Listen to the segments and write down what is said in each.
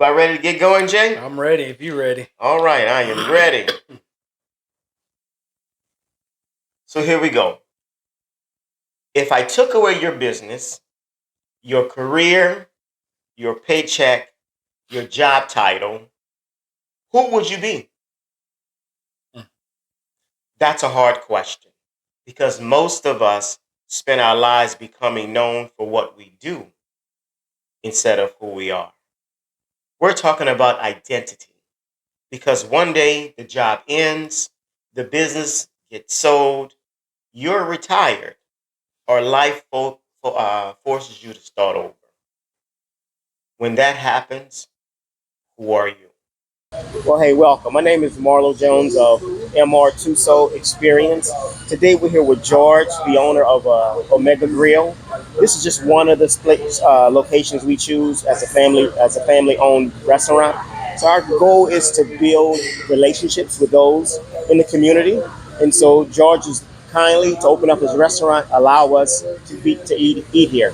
About ready to get going, Jay? I'm ready if you're ready. All right, I am ready. So here we go. If I took away your business, your career, your paycheck, your job title, who would you be? That's a hard question because most of us spend our lives becoming known for what we do instead of who we are. We're talking about identity because one day the job ends, the business gets sold, you're retired, or life forces you to start over. When that happens, who are you? Well, hey, welcome. My name is Marlow Jones of TOSO Experience. Today we're here with George, the owner of Omega Grill. This is just one of the locations we choose as a family-owned restaurant. So our goal is to build relationships with those in the community. And so George is kindly to open up his restaurant, allow us to eat here.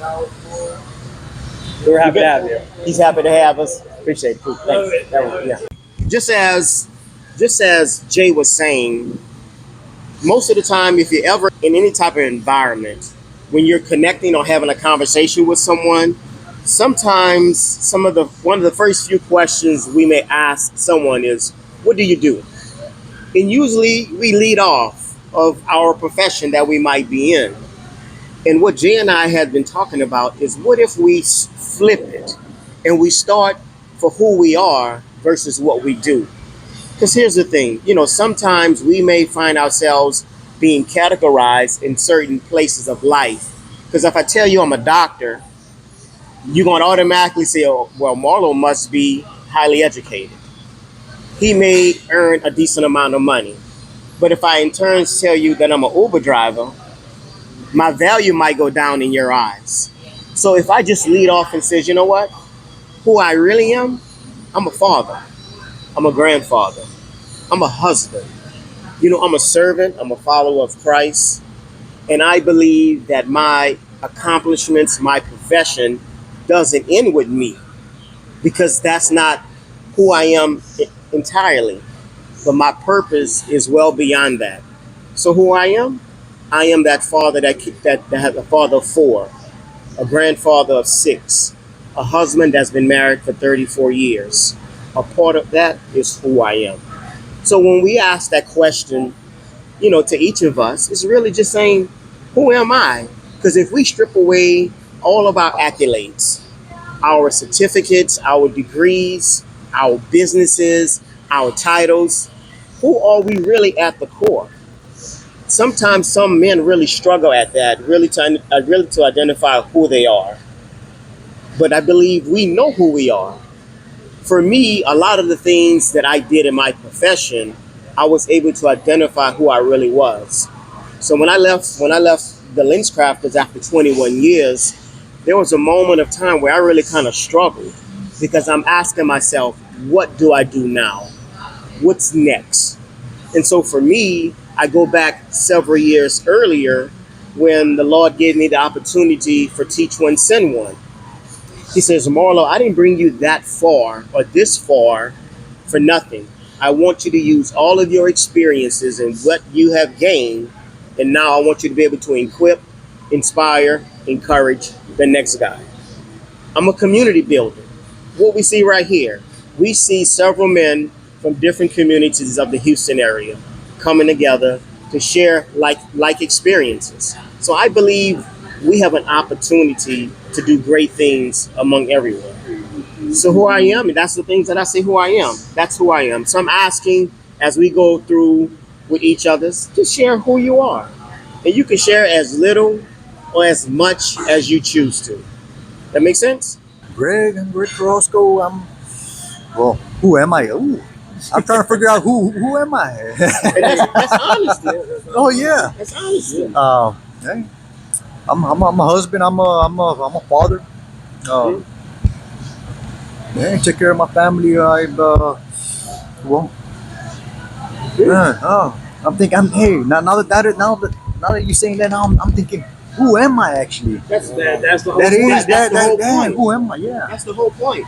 We're happy to have you. He's happy to have us. Appreciate it. Cool. Thanks. Yeah. Just as Jay was saying, most of the time, if you're ever in any type of environment, when you're connecting or having a conversation with someone, sometimes one of the first few questions we may ask someone is, "What do you do?" And usually we lead off of our profession that we might be in. And what Jay and I had been talking about is, what if we flip it and we start for who we are versus what we do? Because here's the thing, sometimes we may find ourselves being categorized in certain places of life. Because if I tell you I'm a doctor, you're going to automatically say, "Oh, well, Marlow must be highly educated. He may earn a decent amount of money." But if I in turn tell you that I'm an Uber driver, my value might go down in your eyes. So if I just lead off and says, you know what, who I really am, I'm a father, I'm a grandfather, I'm a husband, I'm a servant, I'm a follower of Christ. And I believe that my accomplishments, my profession doesn't end with me, because that's not who I am entirely. But my purpose is well beyond that. So who I am that father that has a father of four, a grandfather of six, a husband that's been married for 34 years. A part of that is who I am. So when we ask that question, to each of us, it's really just saying, who am I? Because if we strip away all of our accolades, our certificates, our degrees, our businesses, our titles, who are we really at the core? Sometimes some men really struggle at that, really to identify who they are. But I believe we know who we are. For me, a lot of the things that I did in my profession, I was able to identify who I really was. So when I left the LensCrafters after 21 years, there was a moment of time where I really kind of struggled, because I'm asking myself, what do I do now? What's next? And so for me, I go back several years earlier when the Lord gave me the opportunity for Teach One, Send One. He says, Marlow, I didn't bring you that far or this far for nothing. I want you to use all of your experiences and what you have gained. And now I want you to be able to equip, inspire, encourage the next guy. I'm a community builder. What we see right here, we see several men from different communities of the Houston area coming together to share like experiences. So I believe we have an opportunity to do great things among everyone. So who I am, and that's the things that I say who I am. That's who I am. So I'm asking, as we go through with each other, to share who you are. And you can share as little or as much as you choose to. That makes sense? Greg Roscoe. Well, who am I? Ooh, I'm trying to figure out who am I. And that's honesty. Oh yeah, That's honesty. Hey, I'm a husband. I'm a father. Yeah, take care of my family. Well, I'm thinking. Hey, now that you're saying that, now I'm thinking, who am I actually? That's the whole point. Who am I? Yeah. That's the whole point.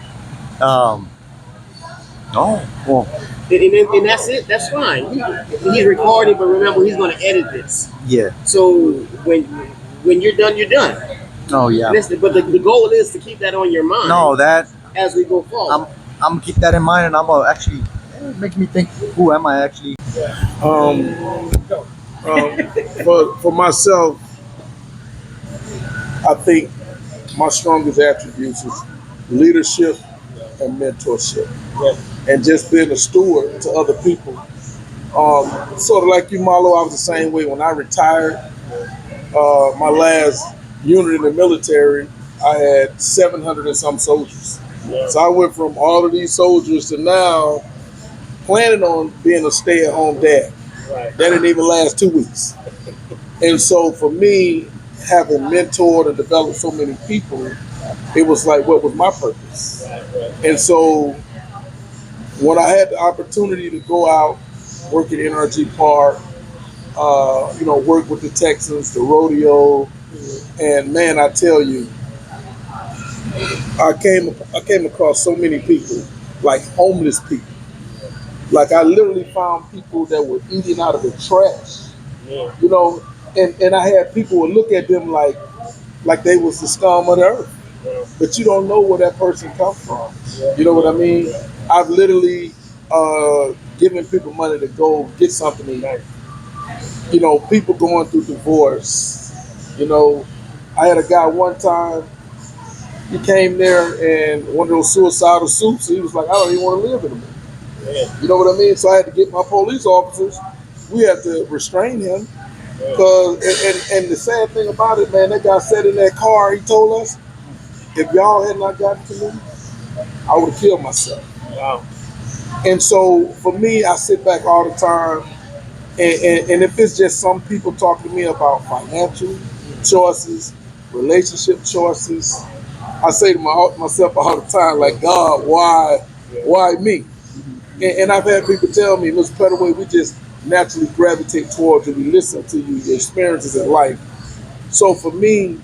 Oh, well, And that's it. That's fine. He's recording, but remember, he's going to edit this. yeah. So when you're done, you're done. Oh, yeah. But the goal is to keep that on your mind. No, that as we go forward. I'm gonna keep that in mind, and I'm gonna actually make me think. Who am I actually? Um, for myself, I think my strongest attributes is leadership and mentorship, and just being a steward to other people. Sort of like you, Marlow, I was the same way. When I retired, my last unit in the military, I had 700 and some soldiers. So I went from all of these soldiers to now planning on being a stay-at-home dad. That didn't even last 2 weeks. And so for me, having mentored and developed so many people, it was like, what was my purpose? And so when I had the opportunity to go out, work at NRG Park, work with the Texans, the rodeo, and man, I tell you, I came across so many people, like homeless people. Like I literally found people that were eating out of the trash, and I had people would look at them like they was the scum of the earth, but you don't know where that person comes from. You know what I mean? I've literally given people money to go get something to eat. People going through divorce. I had a guy one time. He came there and one of those suicidal suits. He was like, I don't even want to live anymore. You know what I mean? So I had to get my police officers. We had to restrain him. And the sad thing about it, man, that guy said in that car, he told us, if y'all had not gotten to me, I would have killed myself. Wow. And so for me, I sit back all the time. And if it's just some people talking to me about financial choices, relationship choices, I say to myself all the time, like, God, why me? And I've had people tell me, Mr. Pettaway, we just naturally gravitate towards you. We listen to you, your experiences in life. So for me,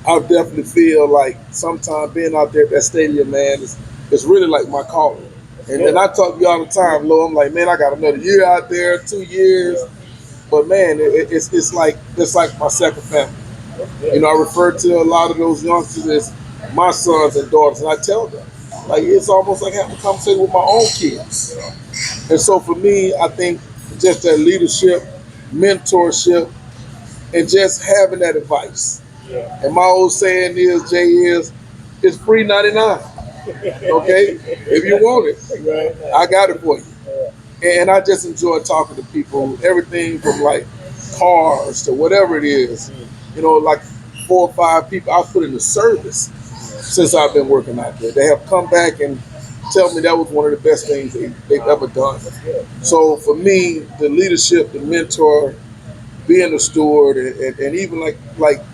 I definitely feel like sometimes being out there at that stadium, man, is really like my calling. And I talk to you all the time, Lo. I'm like, man, I got another year out there, 2 years. But man, it's like my second family. I refer to a lot of those youngsters as my sons and daughters, and I tell them, like, it's almost like having a conversation with my own kids. And so for me, I think just that leadership, mentorship, and just having that advice. And my old saying is, Jay, it's free 99. Okay? If you want it, I got it for you. And I just enjoy talking to people, everything from like cars to whatever it is. Like 4 or 5 people I've put in the service since I've been working out there. They have come back and tell me that was one of the best things they've ever done. So for me, the leadership, the mentor, being a steward, and even like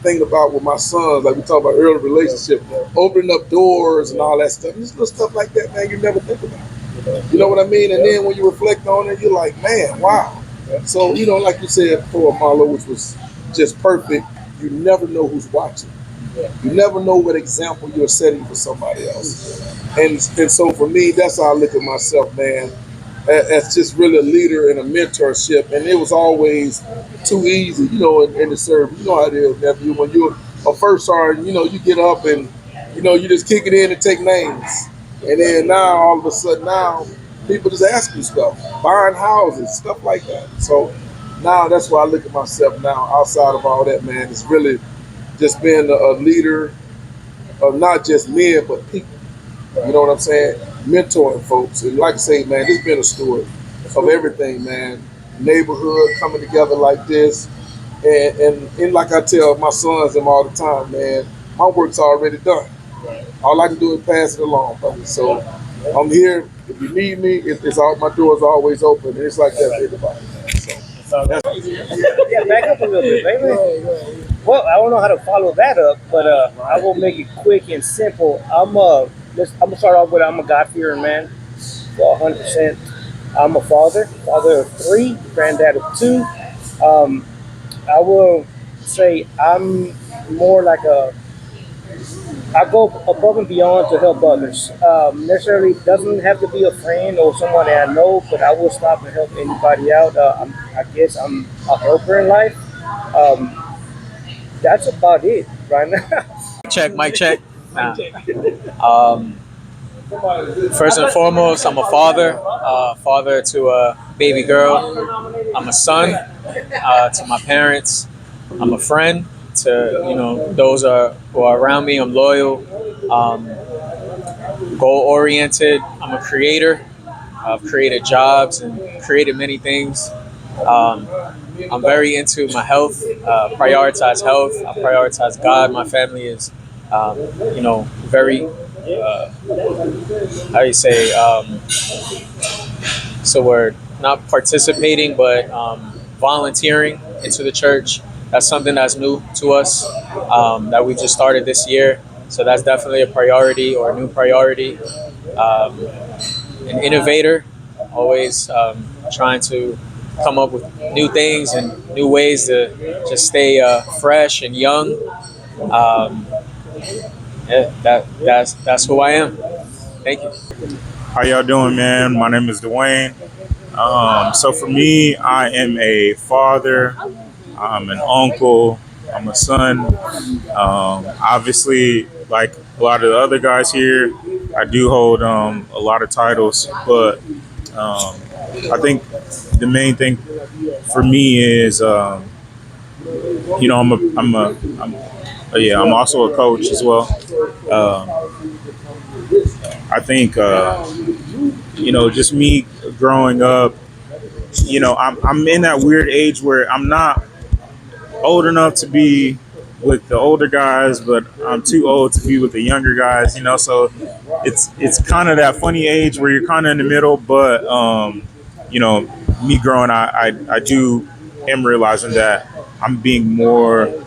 thinking about with my sons, like we talked about early relationship, opening up doors and all that stuff. Just little stuff like that, man, you never think about. You know what I mean? And then when you reflect on it, you're like, man, wow. So, like you said before, Marlow, which was just perfect, you never know who's watching. You never know what example you're setting for somebody else. And so for me, that's how I look at myself, man, as just really a leader and a mentorship. And it was always too easy, in the service. You know how it is, nephew. When you're a first sergeant, you get up and, you just kick it in and take names. And then now, all of a sudden, now people just ask you stuff, buying houses, stuff like that. So now that's why I look at myself now, outside of all that, man. It's really just being a leader of not just men, but people. You know what I'm saying? Mentoring folks. And like I say, man, just being a steward of everything, man. Neighborhood coming together like this. And like I tell my sons them all the time, man, my work's already done. All I can do is pass it along, buddy. So I'm here. If you need me, my door's always open. And it's like that for everybody. Yeah, back up a little bit, baby. Well, I don't know how to follow that up, but I will make it quick and simple. I'm gonna start off with I'm a God-fearing man, 100%. I'm a father of 3, granddad of 2. I will say I'm more like a I go above and beyond to help others. Necessarily doesn't have to be a friend or someone that I know, but I will stop and help anybody out. I guess I'm a helper in life. Um, that's about it right now. Check, mic check. Nah. Um, First and foremost, I'm a father, father to a baby girl. I'm a son to my parents. I'm a friend to those who are around me. I'm loyal, goal oriented. I'm a creator. I've created jobs and created many things. Um, I'm very into my health. Prioritize health. I prioritize God. My family is, very. How do you say? So we're not participating, but volunteering into the church. That's something that's new to us that we just started this year. So that's definitely a priority or a new priority. An innovator, always trying to come up with new things and new ways to just stay fresh and young. Um, yeah, that's who I am. Thank you. How y'all doing, man? My name is Dwayne. So for me, I am a father. I'm an uncle. I'm a son. Obviously, like a lot of the other guys here, I do hold a lot of titles, but I think the main thing for me is, I'm also a coach as well. Um, I think, just me growing up, I'm in that weird age where I'm not old enough to be with the older guys, but I'm too old to be with the younger guys. So it's kind of that funny age where you're kind of in the middle. But you know, me growing, I do am realizing that I'm being more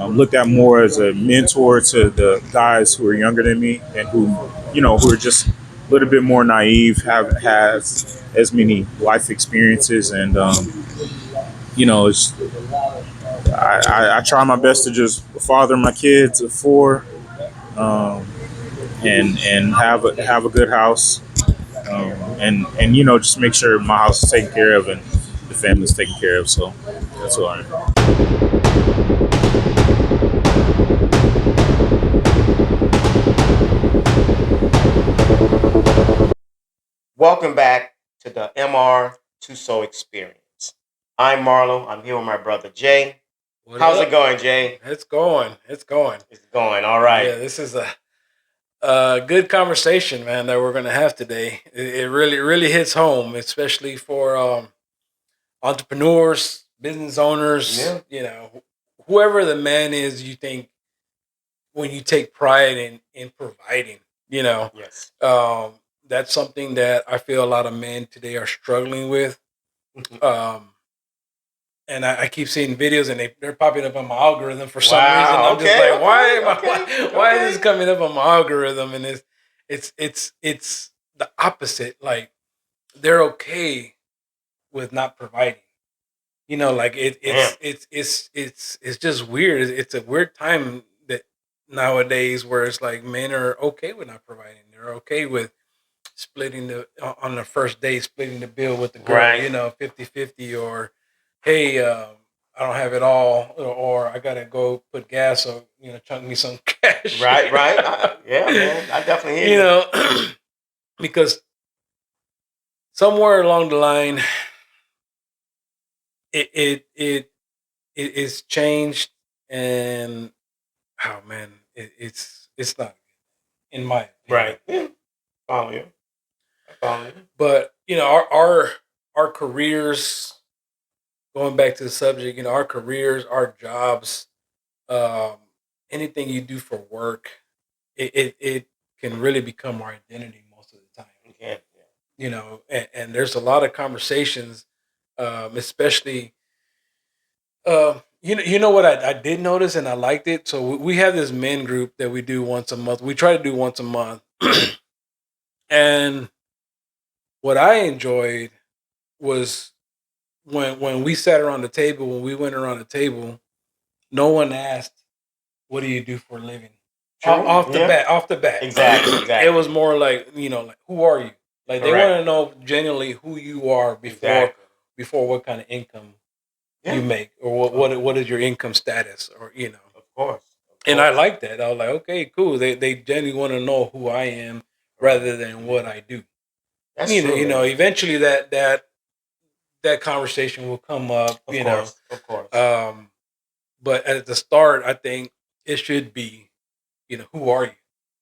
looked at more as a mentor to the guys who are younger than me and who are just a little bit more naive, haven't has as many life experiences, and it's I try my best to just father my kids of four, um, and have a good house, and just make sure my house is taken care of and the family's taken care of. So that's what I am. Welcome back to the MR TOSO Experience. I'm Marlow. I'm here with my brother Jay. What How's up? it going, Jay? It's going. It's going. It's going all right. Yeah, this is a good conversation, man, that we're gonna have today. It really hits home, especially for entrepreneurs, business owners. Yeah. Whoever the man is, you think when you take pride in providing. You know, Yes. um, that's something that I feel a lot of men today are struggling with. Um, and I keep seeing videos and they're popping up on my algorithm for some reason. I'm just like, why am why is this coming up on my algorithm? And it's the opposite. Like they're okay with not providing. Like Damn. it's just weird. It's a weird time that nowadays where it's like men are okay with not providing. They're okay with splitting on the first day, splitting the bill with the girl, Right. 50-50, or hey, I don't have it all, or I gotta go put gas, so chunk me some cash. Right. Yeah, man. I definitely hear you you. know, because somewhere along the line, it it it it is changed, and oh man, it's not in my opinion. Right. Yeah. Follow you. I follow you. But our careers, going back to the subject, our careers, our jobs, um, anything you do for work, it can really become our identity most of the time. Okay. And there's a lot of conversations, especially, you know what I did notice and I liked it. So we have this men group that we do once a month. We try to do once a month, and what I enjoyed was when we sat around the table, when we went around the table, no one asked, "What do you do for a living?" off the bat. Exactly. It was more like, like, who are you? Like, they want to know genuinely who you are before what kind of income you make, or what is your income status, or Of course. And I like that. I was like, okay, cool. They genuinely want to know who I am rather than what I do. That's true. Eventually that conversation will come up. Of course. But at the start, I think it should be, who are you?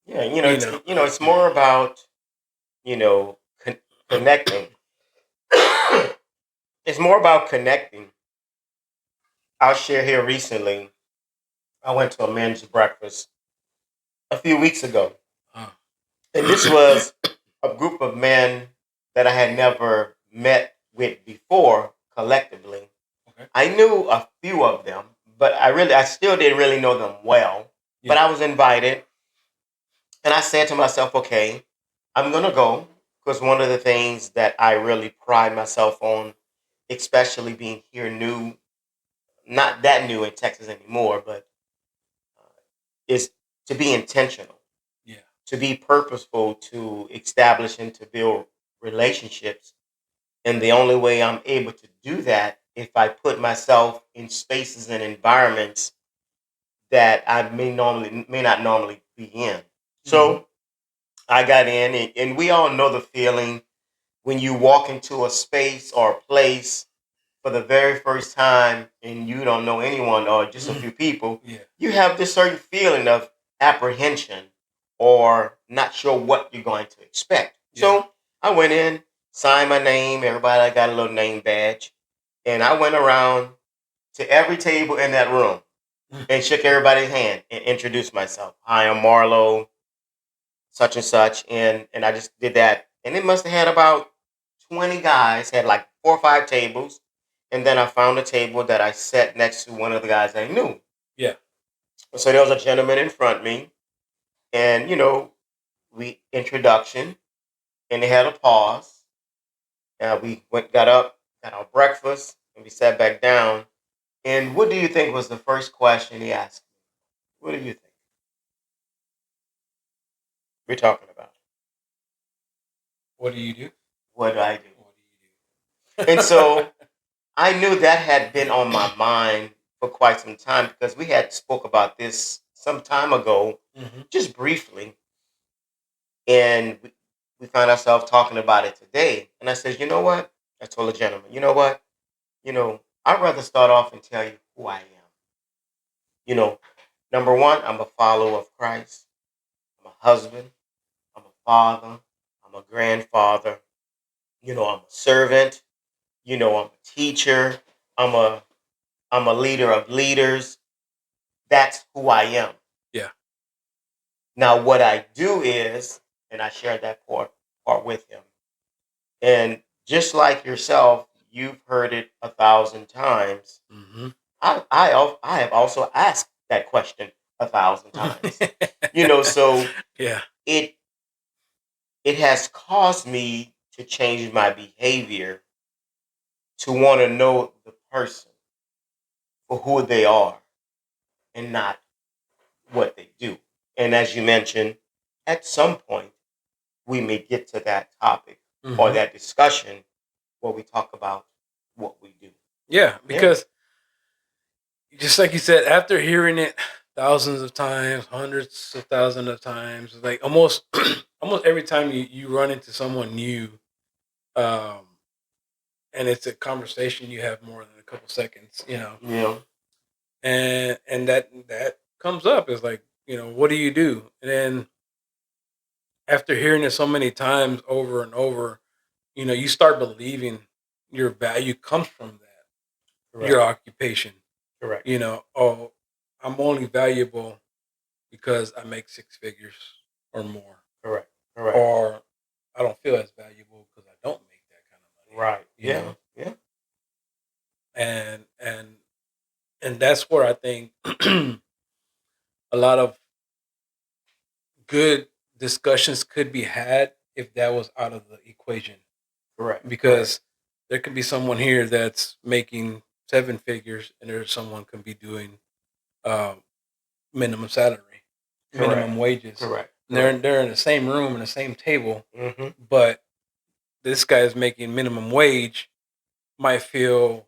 Yeah, it's more about connecting. It's more about connecting. I'll share here recently. I went to a men's breakfast a few weeks ago, and this was a group of men that I had never met with before collectively. Okay. I knew a few of them, but I still didn't really know them well. Yeah. But I was invited, and I said to myself, okay, I'm gonna go, because one of the things that I really pride myself on, especially being here new, not that new in Texas anymore, but is to be intentional. Yeah. To be purposeful, to establish and to build relationships. And the only way I'm able to do that if I put myself in spaces and environments that I may not normally be in. So I got in, and we all know the feeling when you walk into a space or a place for the very first time and you don't know anyone or just a few people. Yeah. You have this certain feeling of apprehension or not sure what you're going to expect. Yeah. So I went in, signed my name. Everybody got a little name badge. And I went around to every table in that room and shook everybody's hand and introduced myself. Hi, I'm Marlow, such and such. And I just did that. And it must have had about 20 guys, had like 4 or 5 tables. And then I found a table that I sat next to one of the guys I knew. Yeah. So there was a gentleman in front of me. And, we introduction. And they had a pause. We got up, got our breakfast, and we sat back down. And what do you think was the first question he asked me? What do you think we're talking about? What do you do? What do I do? What do you do? And so I knew that had been on my mind for quite some time, because we had spoke about this some time ago, just briefly. And we found ourselves talking about it today. And I said, you know what? I told the gentleman, you know what? I'd rather start off and tell you who I am. Number one, I'm a follower of Christ. I'm a husband. I'm a father. I'm a grandfather. I'm a servant. I'm a teacher. I'm a leader of leaders. That's who I am. Yeah. Now, what I do is, and I shared that part with him, and just like yourself, you've heard it 1,000 times. I have also asked that question 1,000 times. So yeah, it has caused me to change my behavior to want to know the person for who they are and not what they do. And as you mentioned, at some point we may get to that topic or that discussion where we talk about what we do. Yeah, because just like you said, after hearing it thousands of times, hundreds of thousands of times, like almost every time you run into someone new, and it's a conversation you have more than a couple seconds, Yeah. and that comes up is like, what do you do? And then after hearing it so many times over and over, you start believing your value comes from that. Correct. Your occupation. Correct. Oh, I'm only valuable because I make 6 figures or more. Correct. Correct. Or I don't feel as valuable because I don't make that kind of money. Right. You Yeah. know? Yeah. And that's where I think a lot of good discussions could be had if that was out of the equation. Correct. Because there could be someone here that's making 7 figures, and there's someone can be doing minimum salary. minimum wages. Correct. They're in the same room and the same table, Mm-hmm. but this guy is making minimum wage. Might feel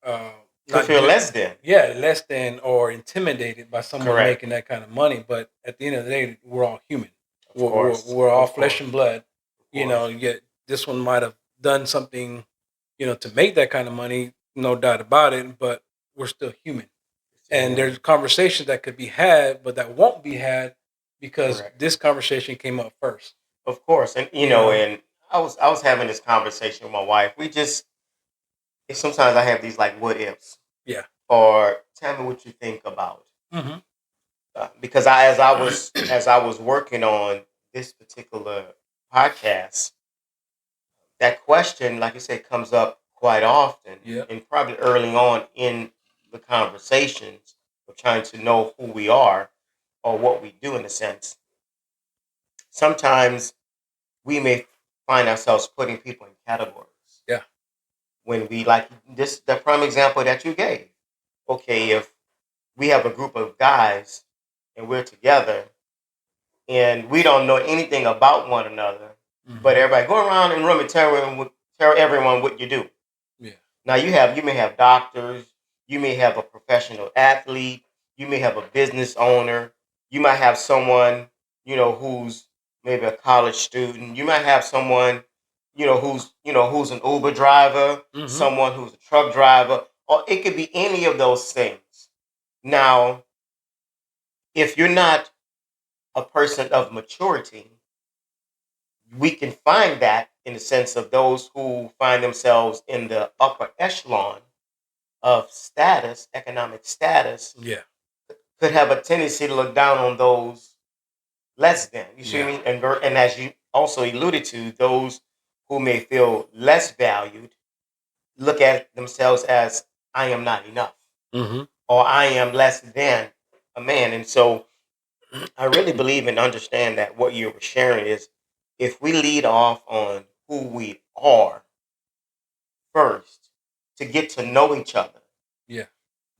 Could feel less than. Yeah, less than or intimidated by someone Correct. making that kind of money. But at the end of the day, we're all human. Of course. We're all Of flesh course. and blood. You course. know, yet this one might have done something, to make that kind of money, no doubt about it. But we're still human, and there's conversations that could be had, but that won't be had because Correct. this conversation came up first. Of course, and and I was having this conversation with my wife. Sometimes I have these like what ifs. Yeah. Or tell me what you think about. Mm-hmm. Because as I was working on this particular podcast, that question, like you said, comes up quite often, and probably early on in the conversations of trying to know who we are or what we do in a sense. Sometimes we may find ourselves putting people in categories. Yeah. When we like the prime example that you gave. Okay, if we have a group of guys and we're together and we don't know anything about one another, but everybody go around in the room and tell everyone what you do. Yeah. Now you may have doctors, you may have a professional athlete, you may have a business owner, you might have someone, who's maybe a college student, you might have someone, who's an Uber driver, someone who's a truck driver, or it could be any of those things. Now, if you're not a person of maturity, we can find that in the sense of those who find themselves in the upper echelon of status, economic status, could have a tendency to look down on those less than. You see what I mean? And as you also alluded to, those who may feel less valued look at themselves as I am not enough, or I am less than a man. And so I really believe and understand that what you were sharing is if we lead off on who we are first to get to know each other,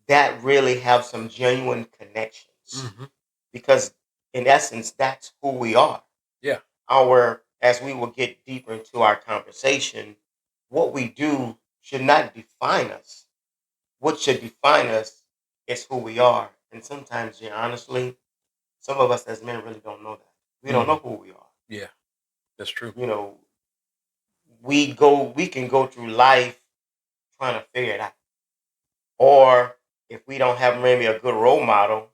that really have some genuine connections. Because in essence, that's who we are. Yeah. As we will get deeper into our conversation, what we do should not define us. What should define us is who we are. And sometimes, honestly, some of us as men really don't know that. We don't know who we are. Yeah, that's true. We can go through life trying to figure it out. Or if we don't have maybe a good role model,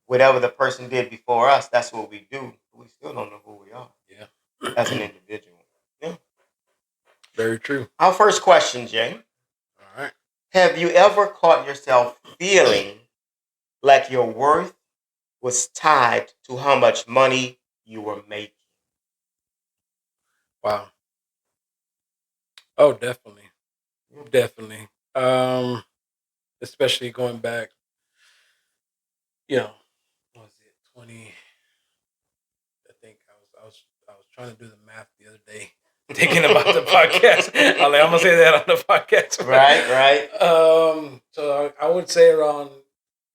whatever the person did before us, that's what we do. We still don't know who we are. Yeah. As an individual. Yeah. Very true. Our first question, Jay. All right. Have you ever caught yourself feeling like your worth was tied to how much money you were making? Wow. Oh, definitely. Definitely. Especially going back, what was it, 20? I think I was trying to do the math the other day, thinking about the podcast. I'm gonna say that on the podcast. Right. So I would say around,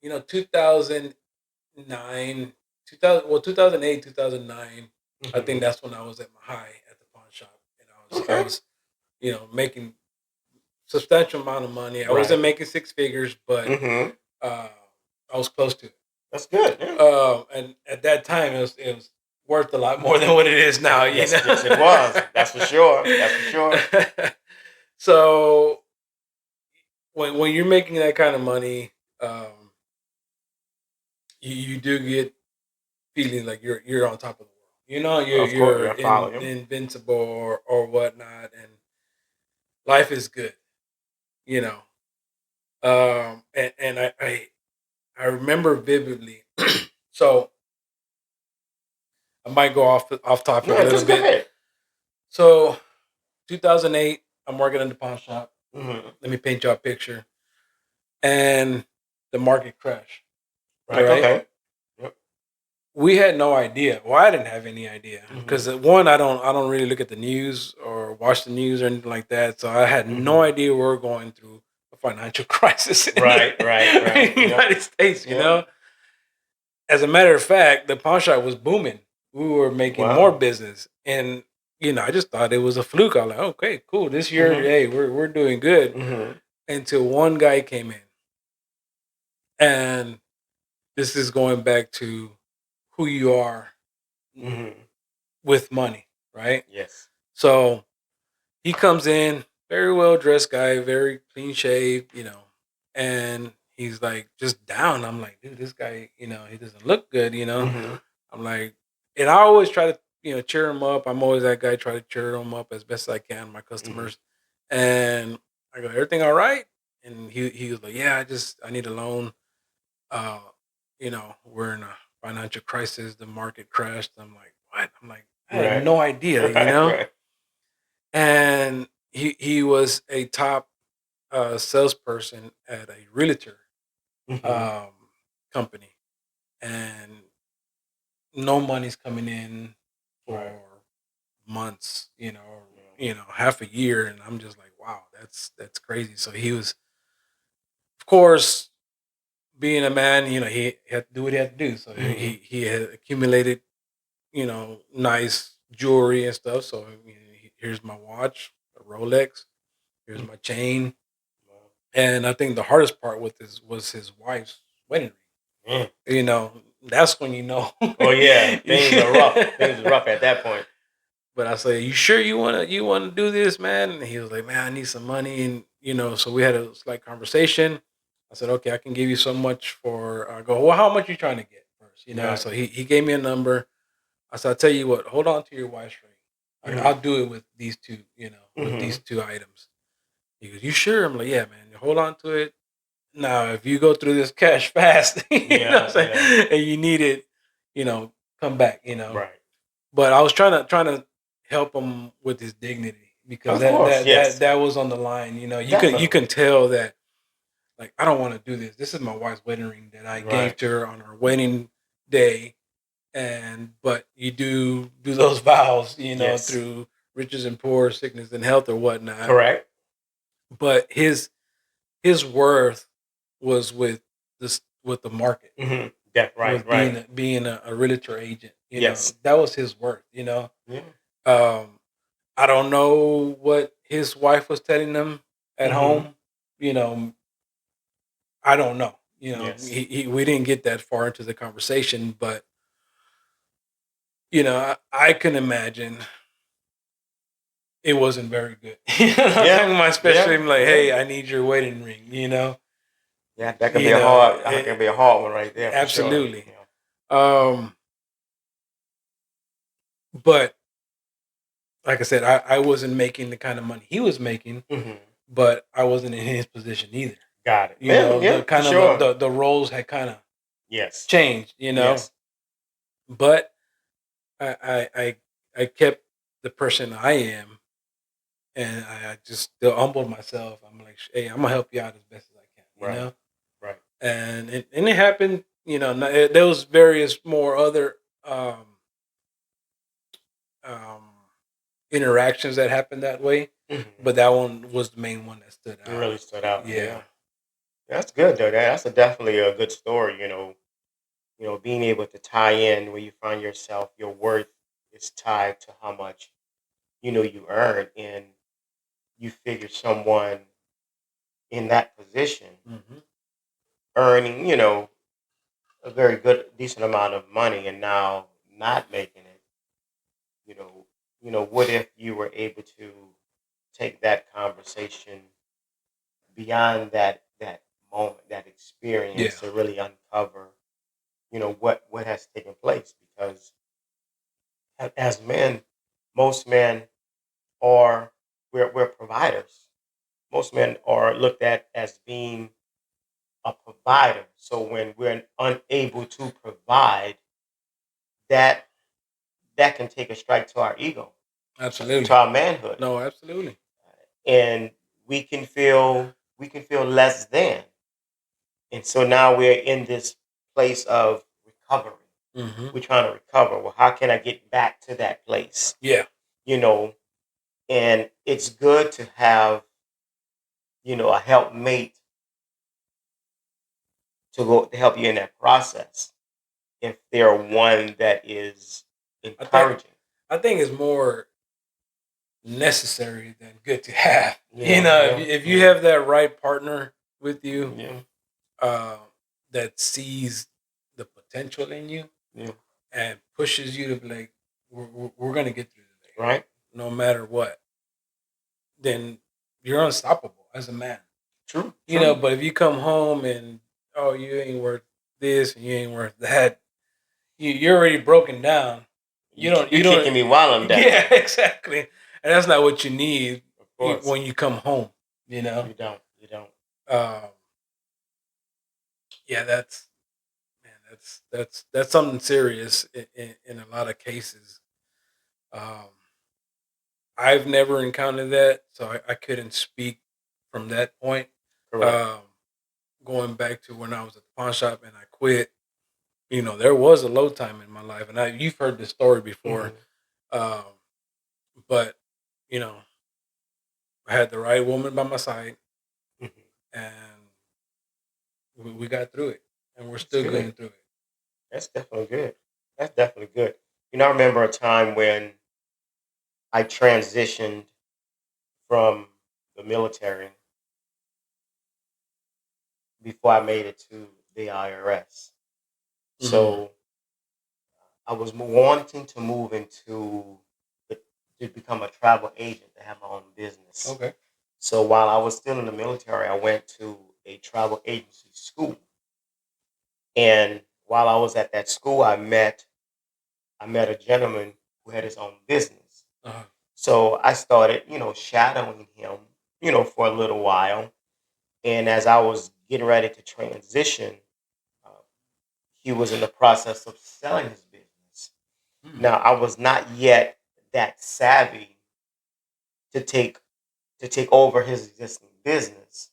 2009, 2008, 2009. I think that's when I was at my high at the pawn shop, and I was making substantial amount of money. I wasn't making six figures, but I was close to it. That's good. Yeah. And at that time, it was worth a lot more than what it is now. Yes, it was. That's for sure. So when you're making that kind of money, you do get feeling like you're on top of the world. You're invincible or whatnot, and life is good. And I remember vividly. So I might go off topic a little bit. Ahead. So 2008, I'm working in the pawn shop. Let me paint you a picture. And the market crashed. Right. Okay. Yep. We had no idea. Well, I didn't have any idea because one, I don't really look at the news or watch the news or anything like that. So I had no idea we were going through a financial crisis in right. the United States. You know. as a matter of fact, the pawn shop was booming. We were making more business, and I just thought it was a fluke. I was like, okay, cool. This year, hey, we're doing good. Until one guy came in, and this is going back to who you are with money, right? Yes. So he comes in, very well dressed guy, very clean shaved, and he's like just down. I'm like, dude, this guy, he doesn't look good, I'm like, and I always try to, cheer him up. I'm always that guy, try to cheer him up as best as I can, my customers. And I go, everything all right? And he was like, yeah, I need a loan. Uh, we're in a financial crisis. The market crashed. I'm like, what? I'm like, I had no idea, Right. And he was a top salesperson at a realtor company, and no money's coming in for months, half a year, and I'm just like, wow, that's crazy. So he was, of course, being a man, he had to do what he had to do. So he had accumulated, nice jewelry and stuff. So here's my watch, a Rolex. Here's my chain. And I think the hardest part with this was his wife's wedding ring. That's when Oh yeah, things are rough. Things are rough at that point. But I said, "You sure you wanna do this, man?" And he was like, "Man, I need some money." And so we had a slight conversation. I said, "Okay, I can give you so much for." I go, "Well, how much you trying to get first?" Right. So he gave me a number. I said, "I'll tell you what. Hold on to your wife's ring. I'll do it with these two. With these two items." He goes, "You sure?" I'm like, "Yeah, man. Hold on to it. Now, if you go through this cash fast, know what I'm saying, and you need it, come back, Right. But I was trying to help him with his dignity, because Of course, yes. that was on the line. You Definitely. can tell that, like, I don't want to do this. This is my wife's wedding ring that I gave to her on her wedding day, but you do those vows, Yes. through riches and poor, sickness and health, or whatnot. Correct. But his worth was with the market. Yeah, right, With right. being a realtor agent. Yes. That was his worth. Yeah. I don't know what his wife was telling them at home. I don't know. Yes. We didn't get that far into the conversation, but I can imagine it wasn't very good. Especially him, like, hey, I need your wedding ring. Yeah, that could be a hard. That could be a hard one right there. Absolutely. For sure. But like I said, I wasn't making the kind of money he was making, but I wasn't in his position either. Got it. The kind of the roles had kind of changed. Yes. But I kept the person I am, and I just still humbled myself. I'm like, hey, I'm gonna help you out as best as I can. Right. And it happened. There was various more other interactions that happened that way, but that one was the main one that stood out. It really stood out. Yeah. That's good though. That's definitely a good story. Being able to tie in where you find yourself, your worth is tied to how much you earn, and you figure someone in that position earning a very good decent amount of money, and now not making it. What if you were able to take that conversation beyond that moment, that experience, to really uncover, what has taken place? Because as men, most men are we're providers. Most men are looked at as being a provider. So when we're unable to provide, that can take a strike to our ego, Absolutely. to our manhood. No, absolutely. And we can feel less than. And so now we're in this place of recovery. We're trying to recover. Well, how can I get back to that place? Yeah. And it's good to have, a helpmate to help you in that process. if they're one that is encouraging. I think it's more necessary than good to have. If you have that right partner with you, that sees the potential in you, and pushes you to be like, we're gonna get through today, right? No matter what, then you're unstoppable as a man. True. But if you come home and you ain't worth this and you ain't worth that, you're already broken down. You're kicking me while I'm down. Yeah, exactly. And that's not what you need when you come home. You don't. Yeah, that's something serious in a lot of cases. I've never encountered that, so I couldn't speak from that point. Correct. Going back to when I was at the pawn shop and I quit, there was a low time in my life, and you've heard this story before. But I had the right woman by my side, and we got through it, and we're still going through it. That's definitely good. I remember a time when I transitioned from the military before I made it to the IRS. So I was wanting to move to become a travel agent, to have my own business. Okay. So while I was still in the military, I went to a travel agency school. And while I was at that school, I met a gentleman who had his own business. So I started, shadowing him, for a little while. And as I was getting ready to transition, he was in the process of selling his business. Now, I was not yet that savvy to take over his existing business,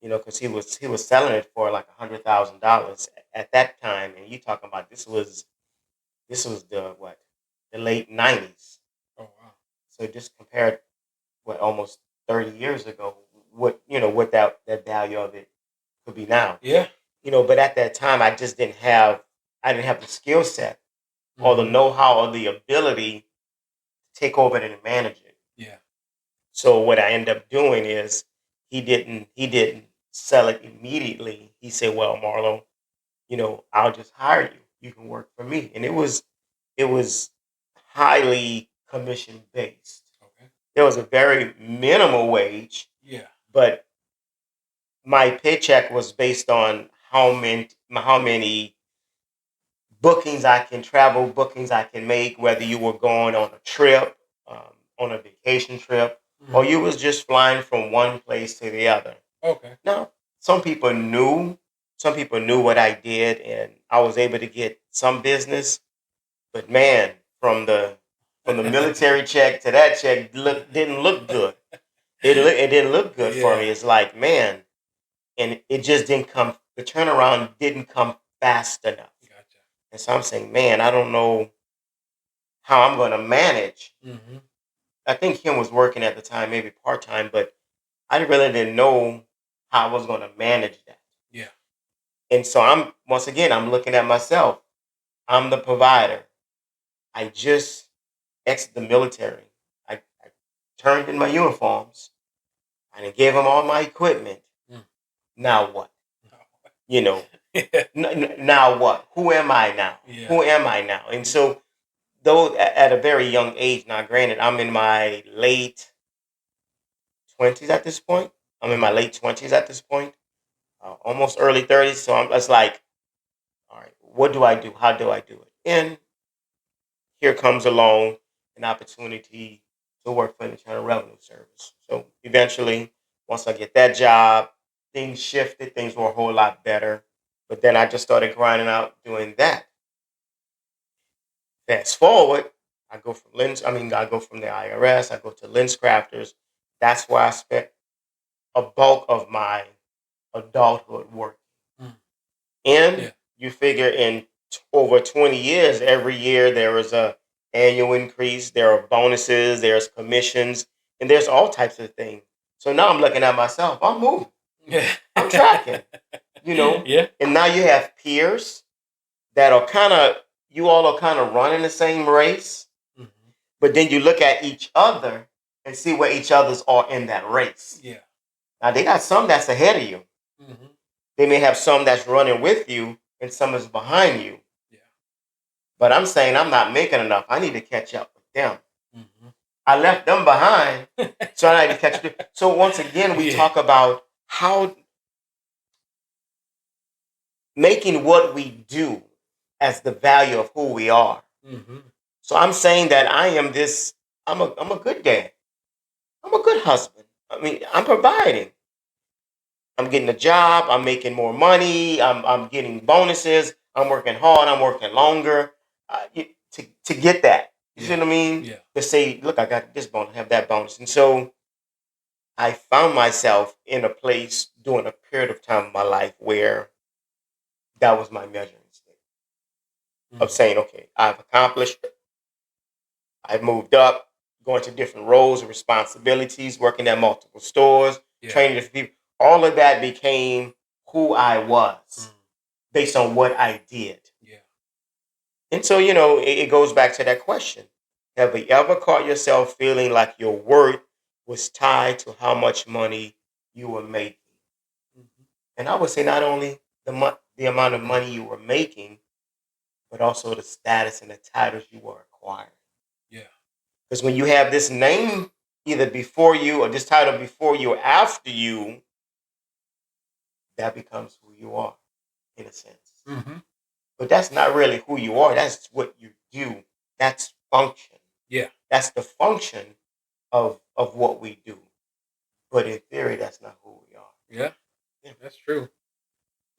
because he was selling it for like $100,000 at that time. And you talking about this was the late '90s. Oh wow! So just compared almost 30 years ago, what that value of it could be now. Yeah. But at that time, I didn't have the skill set or the know-how or the ability to take over it and manage it. Yeah. So what I ended up doing is he didn't sell it immediately. He said, "Well, Marlow, I'll just hire you. You can work for me." And it was highly commission based. Okay. There was a very minimal wage. Yeah. But my paycheck was based on how many travel bookings I can make, whether you were going on a trip, on a vacation trip, or you was just flying from one place to the other. Okay. Now, some people knew what I did, and I was able to get some business. But man, from the military check to that check, didn't look good. It didn't look good for me. It's like, man, and it just didn't come. The turnaround didn't come fast enough. Gotcha. And so I'm saying, man, I don't know how I'm going to manage. I think Kim was working at the time, maybe part time, but I really didn't know how I was going to manage that. Yeah. And so I'm looking at myself. I'm the provider. I just exited the military. I turned in my uniforms. I gave them all my equipment. Now what? Now what? Who am I now? Yeah. Who am I now? And so, though at a very young age, now granted, I'm in my late 20s at this point. Almost early 30s. So I'm just like, all right, what do I do? How do I do it? And here comes along an opportunity to work for the Internal Revenue Service. So eventually, once I get that job, things shifted. Things were a whole lot better. But then I just started grinding out doing that. Fast forward, I go from the IRS, I go to Lens Crafters. That's where I spent a bulk of my adulthood working. And you figure in over 20 years, every year there is a annual increase, there are bonuses, there's commissions, and there's all types of things. So now I'm looking at myself, I'm moving. I'm tracking, Yeah. And now you have peers that are kind of, you all are kind of running the same race, but then you look at each other and see where each others are in that race. Yeah. Now they got some that's ahead of you. They may have some that's running with you and some is behind you. Yeah. But I'm saying I'm not making enough. I need to catch up with them. I left them behind, so I need to catch up. So once again, we talk about how making what we do as the value of who we are. So I'm saying that I am this. I'm a good dad. I'm a good husband. I mean, I'm providing. I'm getting a job. I'm making more money. I'm getting bonuses. I'm working hard. I'm working longer to get that. You see what I mean? Yeah. To say, look, I got this bonus, have that bonus, and so I found myself in a place during a period of time in my life where that was my measuring stick of saying, okay, I've accomplished. I've moved up, going to different roles and responsibilities, working at multiple stores, training different people. All of that became who I was based on what I did. Yeah. And so, it goes back to that question. Have you ever caught yourself feeling like your worth was tied to how much money you were making? And I would say not only the amount of money you were making, but also the status and the titles you were acquiring. Yeah. Because when you have this name either before you or this title before you or after you, that becomes who you are, in a sense. But that's not really who you are. That's what you do. That's function. Yeah. That's the function of what we do. But in theory, that's not who we are. Yeah. That's true.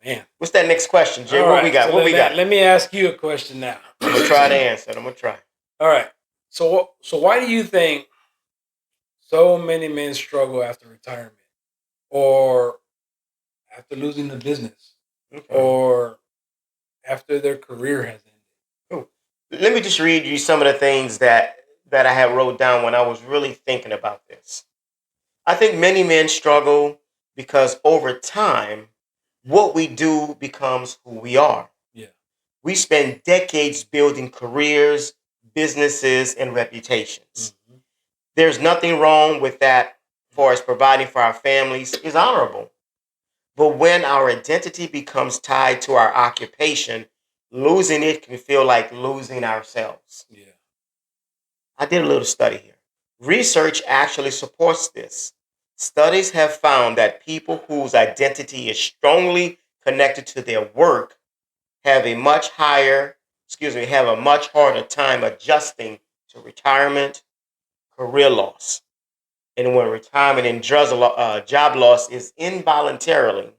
Man. What's that next question, Jay? All What right, we got? so What we got? Let me ask you a question now. I'm going to try to answer it. I'm going to try. All right. So why do you think so many men struggle after retirement or after losing the business or after their career has ended? Let me just read you some of the things that I had wrote down when I was really thinking about this. I think many men struggle because over time, what we do becomes who we are. Yeah. We spend decades building careers, businesses, and reputations. There's nothing wrong with that for us. Providing for our families is honorable. But when our identity becomes tied to our occupation, losing it can feel like losing ourselves. Yeah. I did a little study here. Research actually supports this. Studies have found that people whose identity is strongly connected to their work have a much harder time adjusting to retirement, career loss. And when retirement and job loss is involuntarily,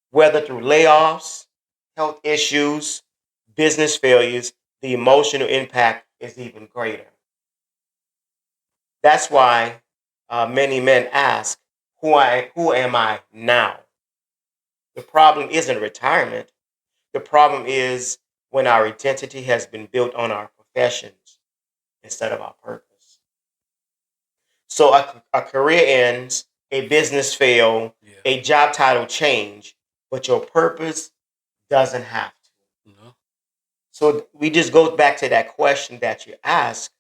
whether through layoffs, health issues, business failures, the emotional impact is even greater. That's why many men ask, who am I now? The problem isn't retirement. The problem is when our identity has been built on our professions instead of our purpose. So a career ends, a business fail, a job title change, but your purpose doesn't have to. No. So we just go back to that question that you asked.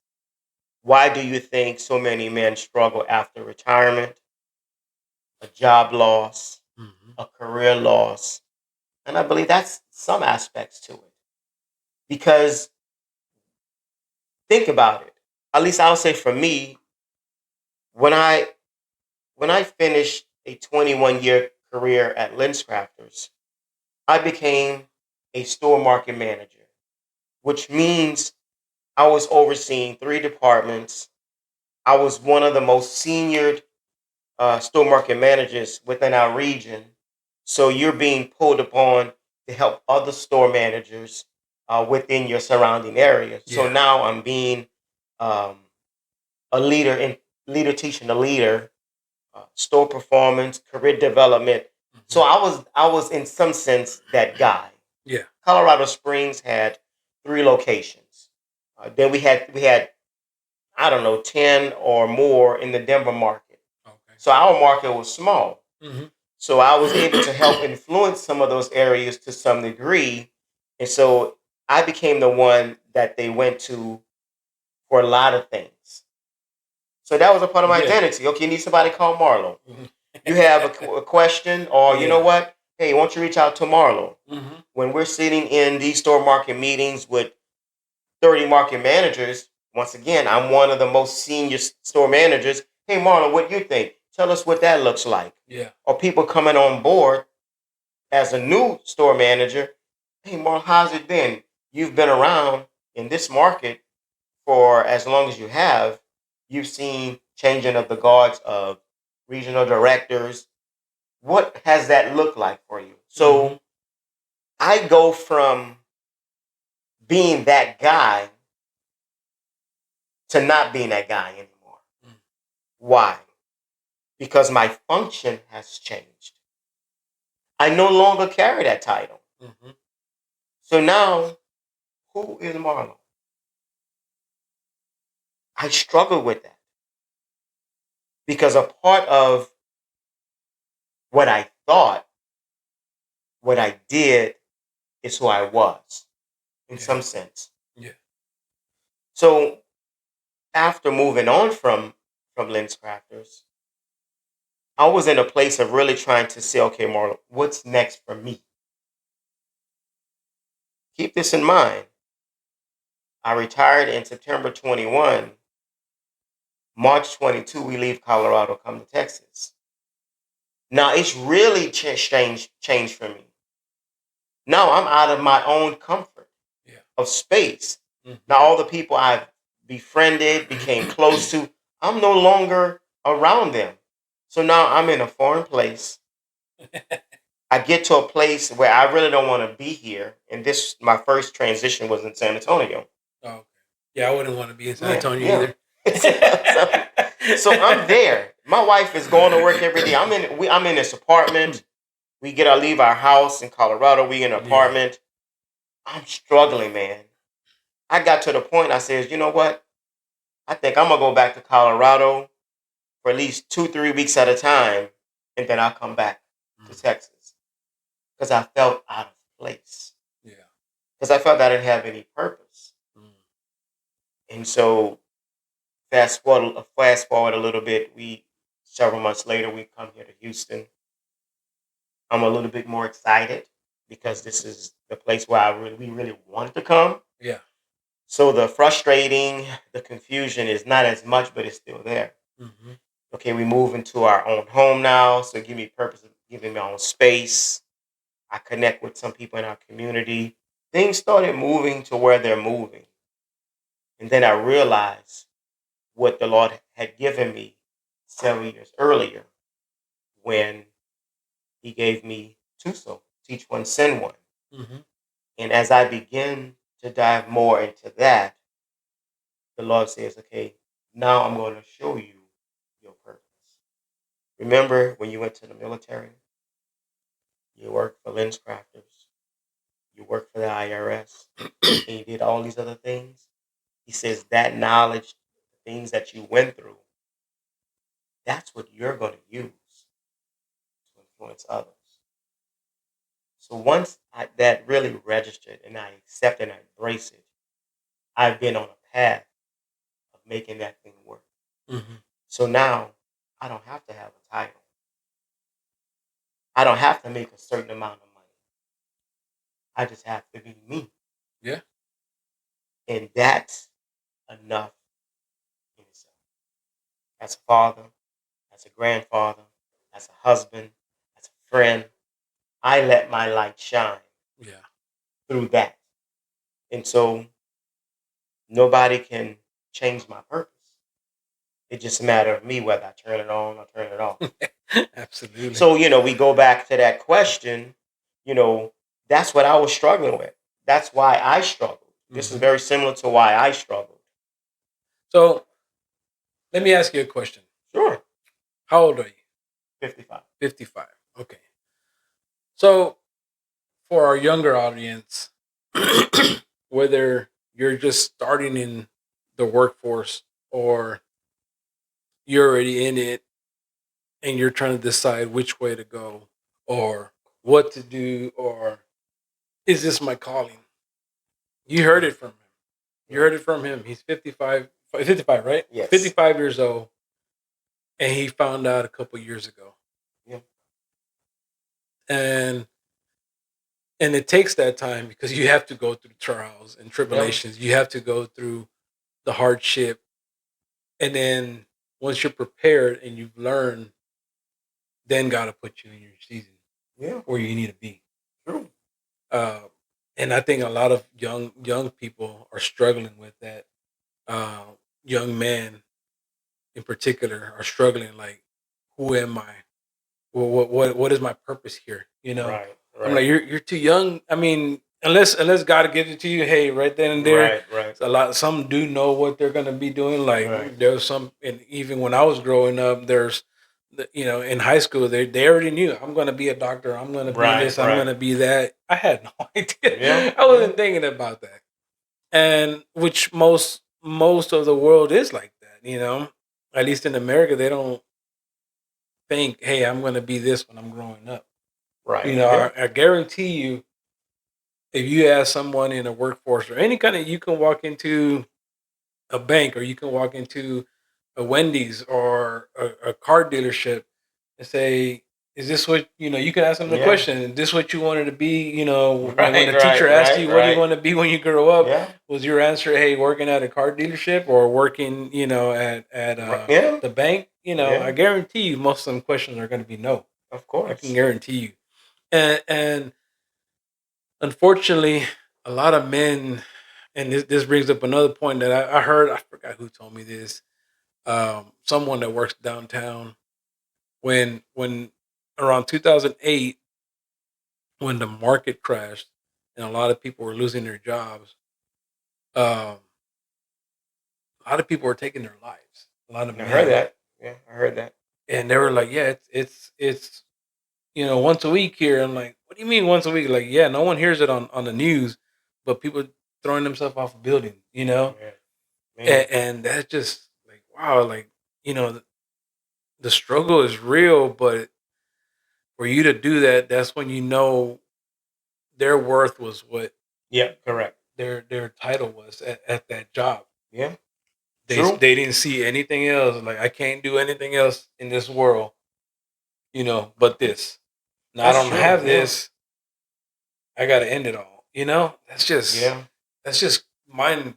Why do you think so many men struggle after retirement, a job loss, a career loss? And I believe that's some aspects to it. Because think about it. At least I'll say for me, when I finished a 21-year career at LensCrafters, I became a store market manager, which means I was overseeing 3 departments. I was one of the most senior store market managers within our region. So you're being pulled upon to help other store managers within your surrounding area. So now I'm being a leader teaching the leader, store performance, career development. So I was in some sense that guy. Yeah. Colorado Springs had 3 locations. Then we had I don't know 10 or more in the Denver market. Okay. So our market was small. Mm-hmm. So I was able to help influence some of those areas to some degree And so I became the one that they went to for a lot of things. So that was a part of my identity. Okay, you need somebody, call Marlow. You have a question, or you know what? Hey, why don't you reach out to Marlow? When we're sitting in these store market meetings with 30 market managers, once again, I'm one of the most senior store managers. Hey, Marlon, what do you think? Tell us what that looks like. Yeah. Or people coming on board as a new store manager. Hey, Marlon, how's it been? You've been around in this market for as long as you have. You've seen changing of the guards of regional directors. What has that looked like for you? So I go from being that guy to not being that guy anymore. Why? Because my function has changed. I no longer carry that title. So now, who is Marlow? I struggle with that because a part of what I thought, what I did, is who I was in some sense. Yeah. So after moving on from Lens Crafters, I was in a place of really trying to say, okay, Marlon, what's next for me? Keep this in mind. I retired in September 21. March 22, we leave Colorado, come to Texas. Now, it's really changed for me. Now, I'm out of my own comfort of space. Now, all the people I've befriended, became close to, I'm no longer around them. So now I'm in a foreign place. I get to a place where I really don't want to be here. And my first transition was in San Antonio. Oh, okay. Yeah, I wouldn't want to be in San Antonio either. So I'm there. My wife is going to work every day. I'm in this apartment. We leave our house in Colorado. We in an apartment. I'm struggling, man. I got to the point I said, you know what? I think I'm gonna go back to Colorado for at least 2-3 weeks at a time, and then I'll come back to Texas because I felt out of place. Yeah. Because I felt I didn't have any purpose. And so fast forward a little bit. Several months later, we come here to Houston. I'm a little bit more excited because this is the place where we really wanted to come. Yeah. So the confusion is not as much, but it's still there. Okay, we move into our own home now, so give me purpose of giving my own space. I connect with some people in our community. Things started moving to where they're moving. And then I realized what the Lord had given me several years earlier when He gave me TOSO, Teach One, Send One. And as I begin to dive more into that, the Lord says, okay, now I'm going to show you your purpose. Remember when you went to the military? You worked for Lens Crafters. You worked for the IRS. And you did all these other things. He says that knowledge, the things that you went through, that's what you're going to use to influence others. So once that really registered and I accept and I embrace it, I've been on a path of making that thing work. So now I don't have to have a title. I don't have to make a certain amount of money. I just have to be me. Yeah. And that's enough in itself. As a father, as a grandfather, as a husband, as a friend, I let my light shine through that. And so nobody can change my purpose. It's just a matter of me whether I turn it on or turn it off. Absolutely. So, we go back to that question, that's what I was struggling with. That's why I struggled. This is very similar to why I struggled. So let me ask you a question. Sure. How old are you? 55. 55. Okay. So for our younger audience, whether you're just starting in the workforce or you're already in it and you're trying to decide which way to go or what to do or is this my calling? You heard it from him. You heard it from him. He's 55, 55, right? Yes. 55 years old, and he found out a couple years ago. Yeah. And it takes that time because you have to go through trials and tribulations. You have to go through the hardship, and then once you're prepared and you've learned, then God will put you in your season where you need to be. True. And I think a lot of young people are struggling with that. Young men, in particular, are struggling. Like, who am I? Well, what is my purpose here? You know, Right. I'm like, you're too young. I mean, unless God gives it to you, hey, right then and there. Right. Some do know what they're gonna be doing. Like Right. there's some, and even when I was growing up, in high school, they already knew I'm gonna be a doctor. I'm gonna be this. I'm gonna be that. I had no idea. Yeah. I wasn't thinking about that, and which most of the world is like that. You know, at least in America, they don't think, hey, I'm gonna be this when I'm growing up. Right. You know, I guarantee you, if you ask someone in a workforce or any kind of, you can walk into a bank or you can walk into a Wendy's or a car dealership and say, is this what, you can ask them the question, is this what you wanted to be? When a teacher asked you, what do you want to be when you grow up? Yeah. Was your answer, hey, working at a car dealership or working, at the bank? I guarantee you most of them questions are going to be no. Of course. I can guarantee you. And unfortunately, a lot of men, and this brings up another point that I heard. I forgot who told me this. Someone that works downtown. When around 2008, when the market crashed and a lot of people were losing their jobs, a lot of people were taking their lives. A lot of men. I heard that. Yeah, I heard that. And they were like, "Yeah, it's once a week here." I'm like, "What do you mean once a week?" Like, yeah, no one hears it on the news, but people throwing themselves off a building, Yeah. and that's just like, wow, like, the struggle is real, but for you to do that, that's when their worth was what Yeah, correct. their title was at that job. Yeah. They didn't see anything else. Like, I can't do anything else in this world, but this. Now I don't have this. I got to end it all. That's just mind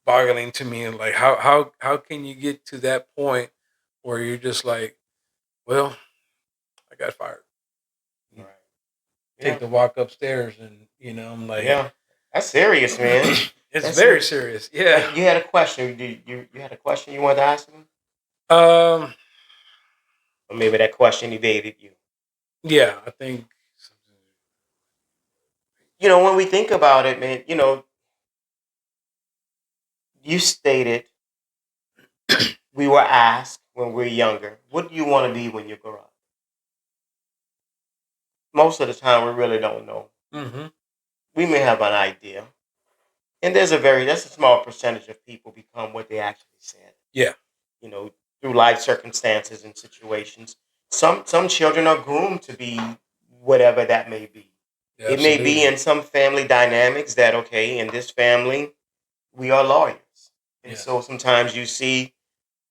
boggling to me. And like, how can you get to that point where you're just like, well, I got fired. Right. Take the walk upstairs, and I'm like, yeah, that's serious, man. It's very serious. Yeah. You had a question. You had a question you wanted to ask him? Or maybe that question evaded you. Yeah, I think. When we think about it, man, you stated we were asked when we were younger, what do you want to be when you grow up? Most of the time, we really don't know. Mm-hmm. We may have an idea. And that's a small percentage of people become what they actually said. Yeah. Through life circumstances and situations. Some children are groomed to be whatever that may be. Yeah, it may be in some family dynamics that, okay, in this family, we are lawyers. And so sometimes you see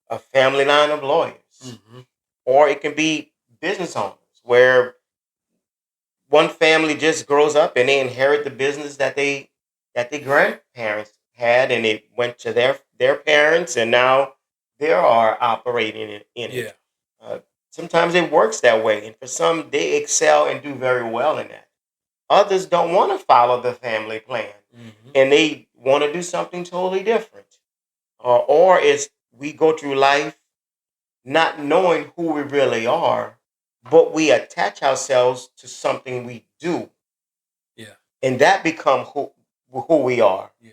a family line of lawyers. Mm-hmm. Or it can be business owners where one family just grows up and they inherit the business that their grandparents had, and it went to their parents, and now they are operating in it. Sometimes it works that way, and for some, they excel and do very well in that. Others don't want to follow the family plan, and they want to do something totally different. Or it's we go through life not knowing who we really are, but we attach ourselves to something we do. Yeah. And that becomes who we are. Yeah.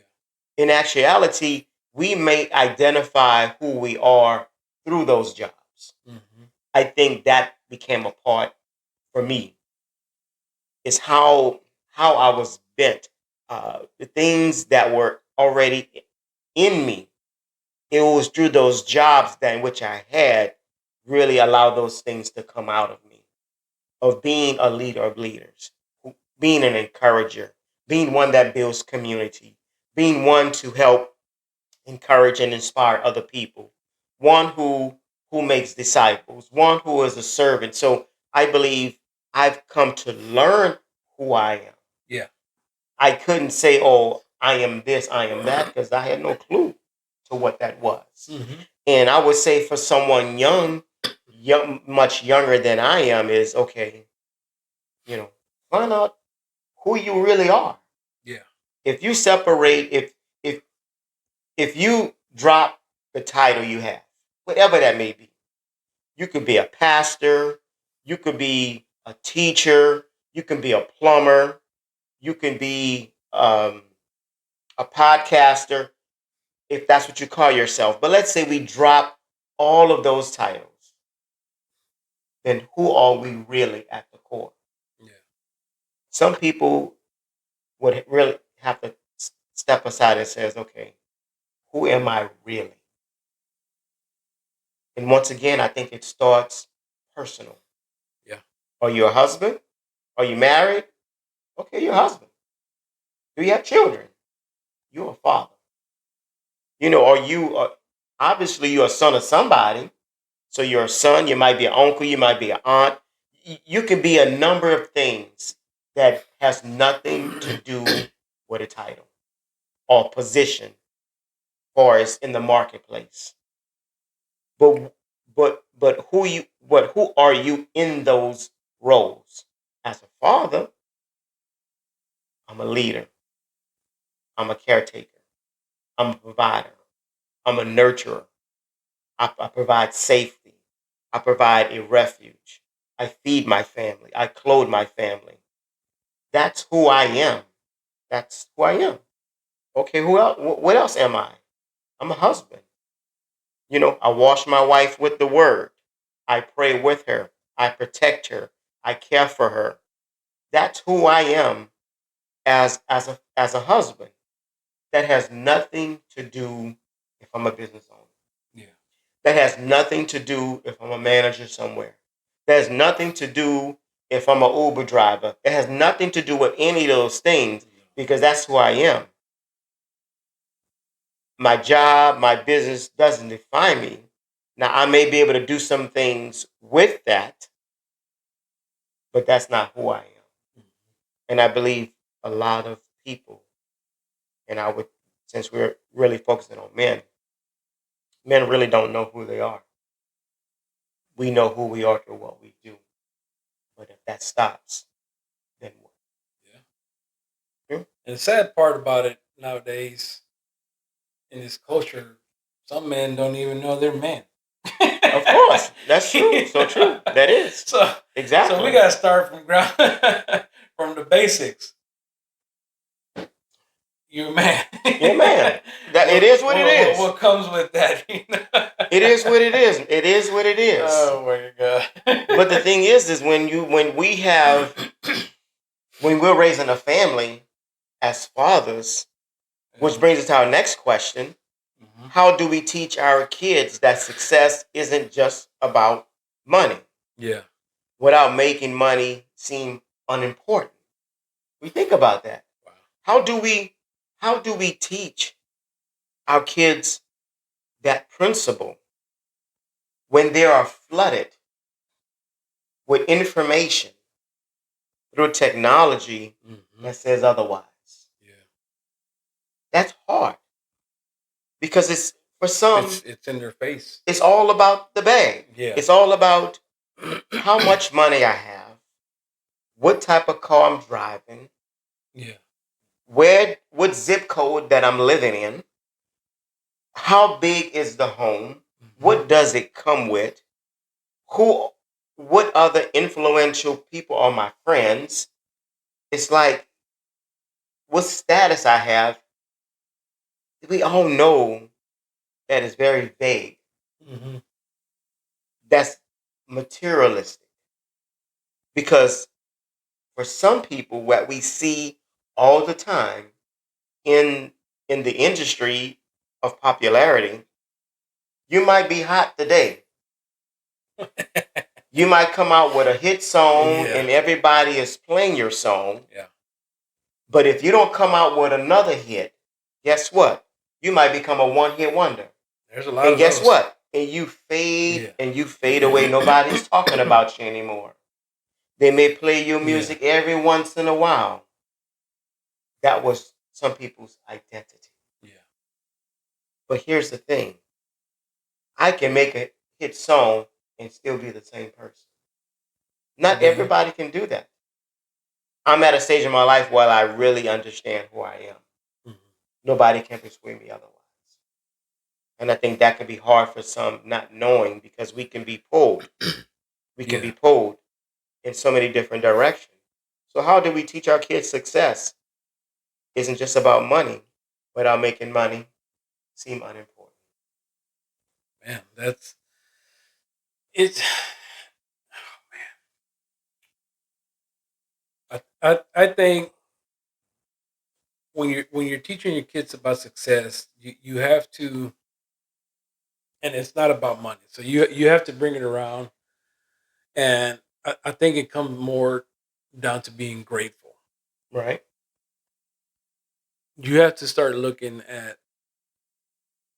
In actuality, we may identify who we are through those jobs. Mm-hmm. I think that became a part for me. It's how I was bent. The things that were already in me. It was through those jobs that in which I had really allowed those things to come out of me. Of being a leader of leaders, being an encourager, being one that builds community, being one to help encourage and inspire other people, one who makes disciples, one who is a servant. So I believe I've come to learn who I am. Yeah. I couldn't say, oh, I am this, I am that, because I had no clue to what that was. Mm-hmm. And I would say for someone young, much younger than I am, is okay, find out who you really are. Yeah. If you separate, if you drop the title you have, whatever that may be, you could be a pastor, you could be a teacher, you can be a plumber, you can be a podcaster, if that's what you call yourself. But let's say we drop all of those titles, then who are we really at the core? Yeah. Some people would really have to step aside and says, okay, who am I really? And once again, I think it starts personal. Yeah. Are you a husband? Are you married? Okay, you're a husband. Do you have children? You're a father. Are you, obviously you're a son of somebody. So you're a son, you might be an uncle, you might be an aunt. You can be a number of things that has nothing to do with a title or position or is in the marketplace. But who are you in those roles? As a father, I'm a leader. I'm a caretaker. I'm a provider. I'm a nurturer. I provide safety. I provide a refuge. I feed my family. I clothe my family. That's who I am. That's who I am. Okay, who else? What else am I? I'm a husband. I wash my wife with the word. I pray with her. I protect her. I care for her. That's who I am as a husband. That has nothing to do if I'm a business owner. Yeah. That has nothing to do if I'm a manager somewhere. That has nothing to do if I'm an Uber driver. It has nothing to do with any of those things because that's who I am. My job, my business doesn't define me. Now, I may be able to do some things with that, but that's not who I am. And I believe a lot of people, and since we're really focusing on men really don't know who they are. We know who we are through what we do. But if that stops, then what? Yeah. Hmm? And the sad part about it nowadays, in this culture, some men don't even know they're men. Of course, that's true. So true. That is. So exactly. So we gotta start from from the basics. You're a man. You're a man. It is what it is. What comes with that? It is what it is. It is what it is. Oh my God. But the thing is when we're raising a family as fathers, which brings us to our next question. Mm-hmm. How do we teach our kids that success isn't just about money? Yeah. Without making money seem unimportant. We think about that. Wow. How do we teach our kids that principle when they are flooded with information through technology that says otherwise? Yeah. That's hard. Because it's for some it's in their face. It's all about the bag. Yeah. It's all about how much money I have, what type of car I'm driving. Yeah. What zip code that I'm living in, how big is the home, what does it come with, what other influential people are my friends. It's like, what status I have. We all know that is very vague. Mm-hmm. That's materialistic. Because for some people, what we see all the time in the industry of popularity, you might be hot today. You might come out with a hit song and everybody is playing your song. Yeah. But if you don't come out with another hit, guess what? You might become a one-hit wonder. There's a lot and of guess those. what? And you fade and you fade away. Nobody's talking about you anymore. They may play your music every once in a while. That was some people's identity. Yeah. But here's the thing. I can make a hit song and still be the same person. Not everybody can do that. I'm at a stage in my life where I really understand who I am. Mm-hmm. Nobody can persuade me otherwise. And I think that can be hard for some not knowing, because we can be pulled. We can be pulled in so many different directions. So how do we teach our kids success? Isn't just about money, without making money seem unimportant. Man, it's. Oh, man. I think when you're teaching your kids about success, you have to, and it's not about money. So you have to bring it around, and I think it comes more down to being grateful. Right. You have to start looking at,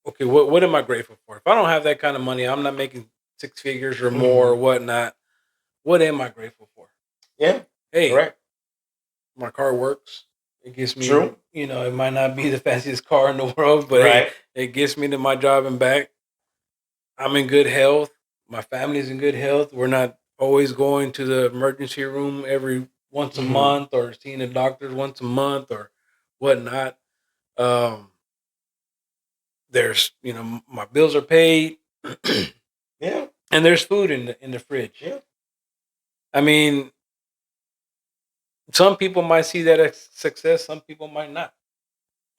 okay, what am I grateful for? If I don't have that kind of money, I'm not making six figures or more or whatnot. What am I grateful for? Yeah. Hey, correct. My car works. It gets me, True. It might not be the fanciest car in the world, but hey, it gets me to my job and back. I'm in good health. My family's in good health. We're not always going to the emergency room every once a month or seeing the doctor once a month or whatnot. There's, my bills are paid. Yeah. And there's food in the fridge. Yeah. I mean, some people might see that as success. Some people might not.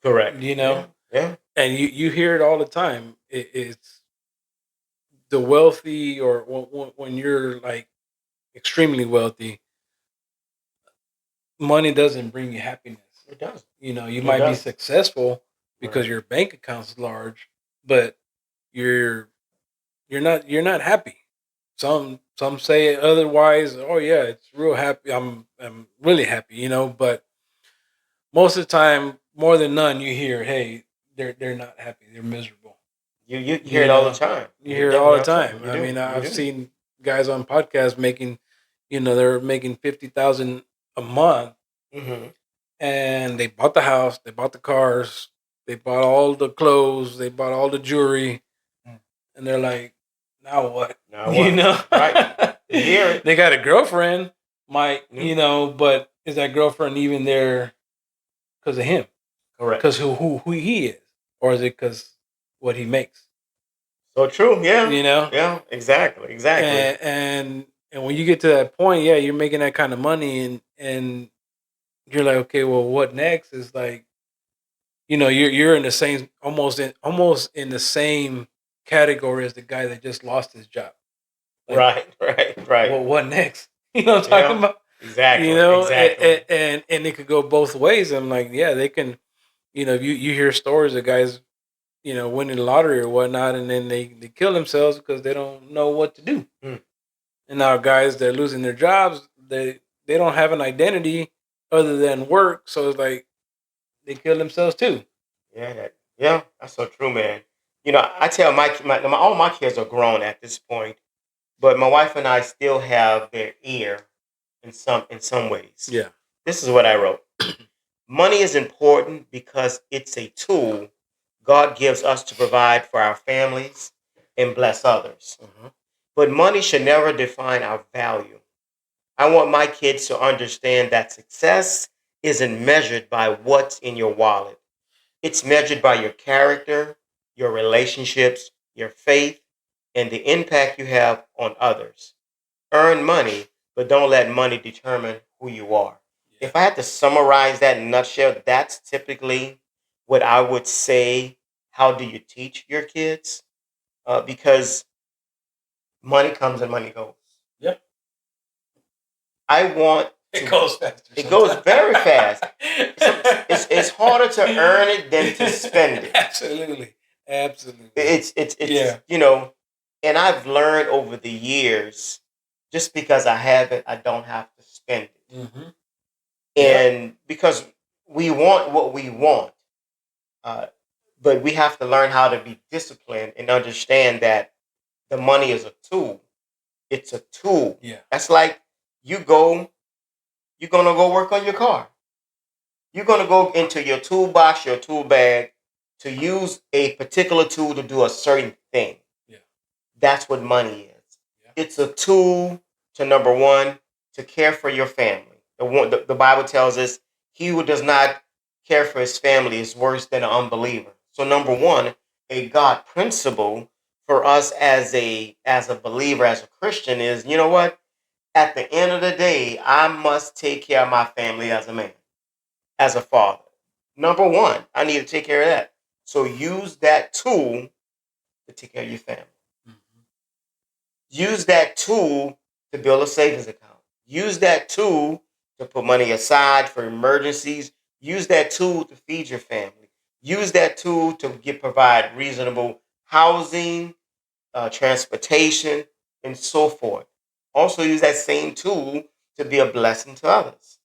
Correct. Yeah. And you hear it all the time. It's the wealthy, or when you're like extremely wealthy, money doesn't bring you happiness. It does. You might be successful because your bank account's large, but you're not happy. Some say otherwise. Oh yeah, it's real happy. I'm really happy, but most of the time, more than none, you hear, hey, they're not happy. They're miserable. You hear it all the time. You hear it all the time. I mean, I've seen guys on podcasts making, they're making 50,000 a month, and they bought the house, they bought the cars, they bought all the clothes, they bought all the jewelry, and they're like, now what? Now what? Right. You hear it. They got a girlfriend, but is that girlfriend even there because of him? Correct. Because who he is, or is it because what he makes? So true. Yeah. Yeah. Exactly. And when you get to that point, yeah, you're making that kind of money, and you're like, okay, well, what next? Is like, you're in the same, almost in the same category as the guy that just lost his job. Like, right. Well, what next? You know what I'm talking about? Exactly. Exactly. And it could go both ways. I'm like, yeah, they can. You hear stories of guys, winning the lottery or whatnot, and then they kill themselves because they don't know what to do. And now guys that are losing their jobs, they don't have an identity other than work, so it's like they kill themselves too. Yeah, that's so true, man. I tell all my kids are grown at this point, but my wife and I still have their ear in some ways. Yeah. This is what I wrote. Money is important because it's a tool God gives us to provide for our families and bless others. But money should never define our value. I want my kids to understand that success isn't measured by what's in your wallet. It's measured by your character, your relationships, your faith, and the impact you have on others. Earn money, but don't let money determine who you are. If I had to summarize that in a nutshell, that's typically what I would say. How do you teach your kids? Because money comes and money goes. Yep. It goes faster. It goes very fast. It's harder to earn it than to spend it. Absolutely. It's and I've learned over the years, just because I have it, I don't have to spend it. And because we want what we want, But we have to learn how to be disciplined and understand that the money is a tool. It's a tool. Yeah. That's like you're gonna go work on your car. You're gonna go into your toolbox, your tool bag, to use a particular tool to do a certain thing. Yeah. That's what money is. Yeah. It's a tool to, number one, to care for your family. The Bible tells us he who does not care for his family is worse than an unbeliever. So number one, a God principle for us as a believer, as a Christian is, you know what? At the end of the day, I must take care of my family as a man, as a father. Number one, I need to take care of that. So use that tool to take care of your family. Mm-hmm. Use that tool to build a savings account. Use that tool to put money aside for emergencies. Use that tool to feed your family. Use that tool to provide reasonable housing, transportation, and so forth. Also use that same tool to be a blessing to others.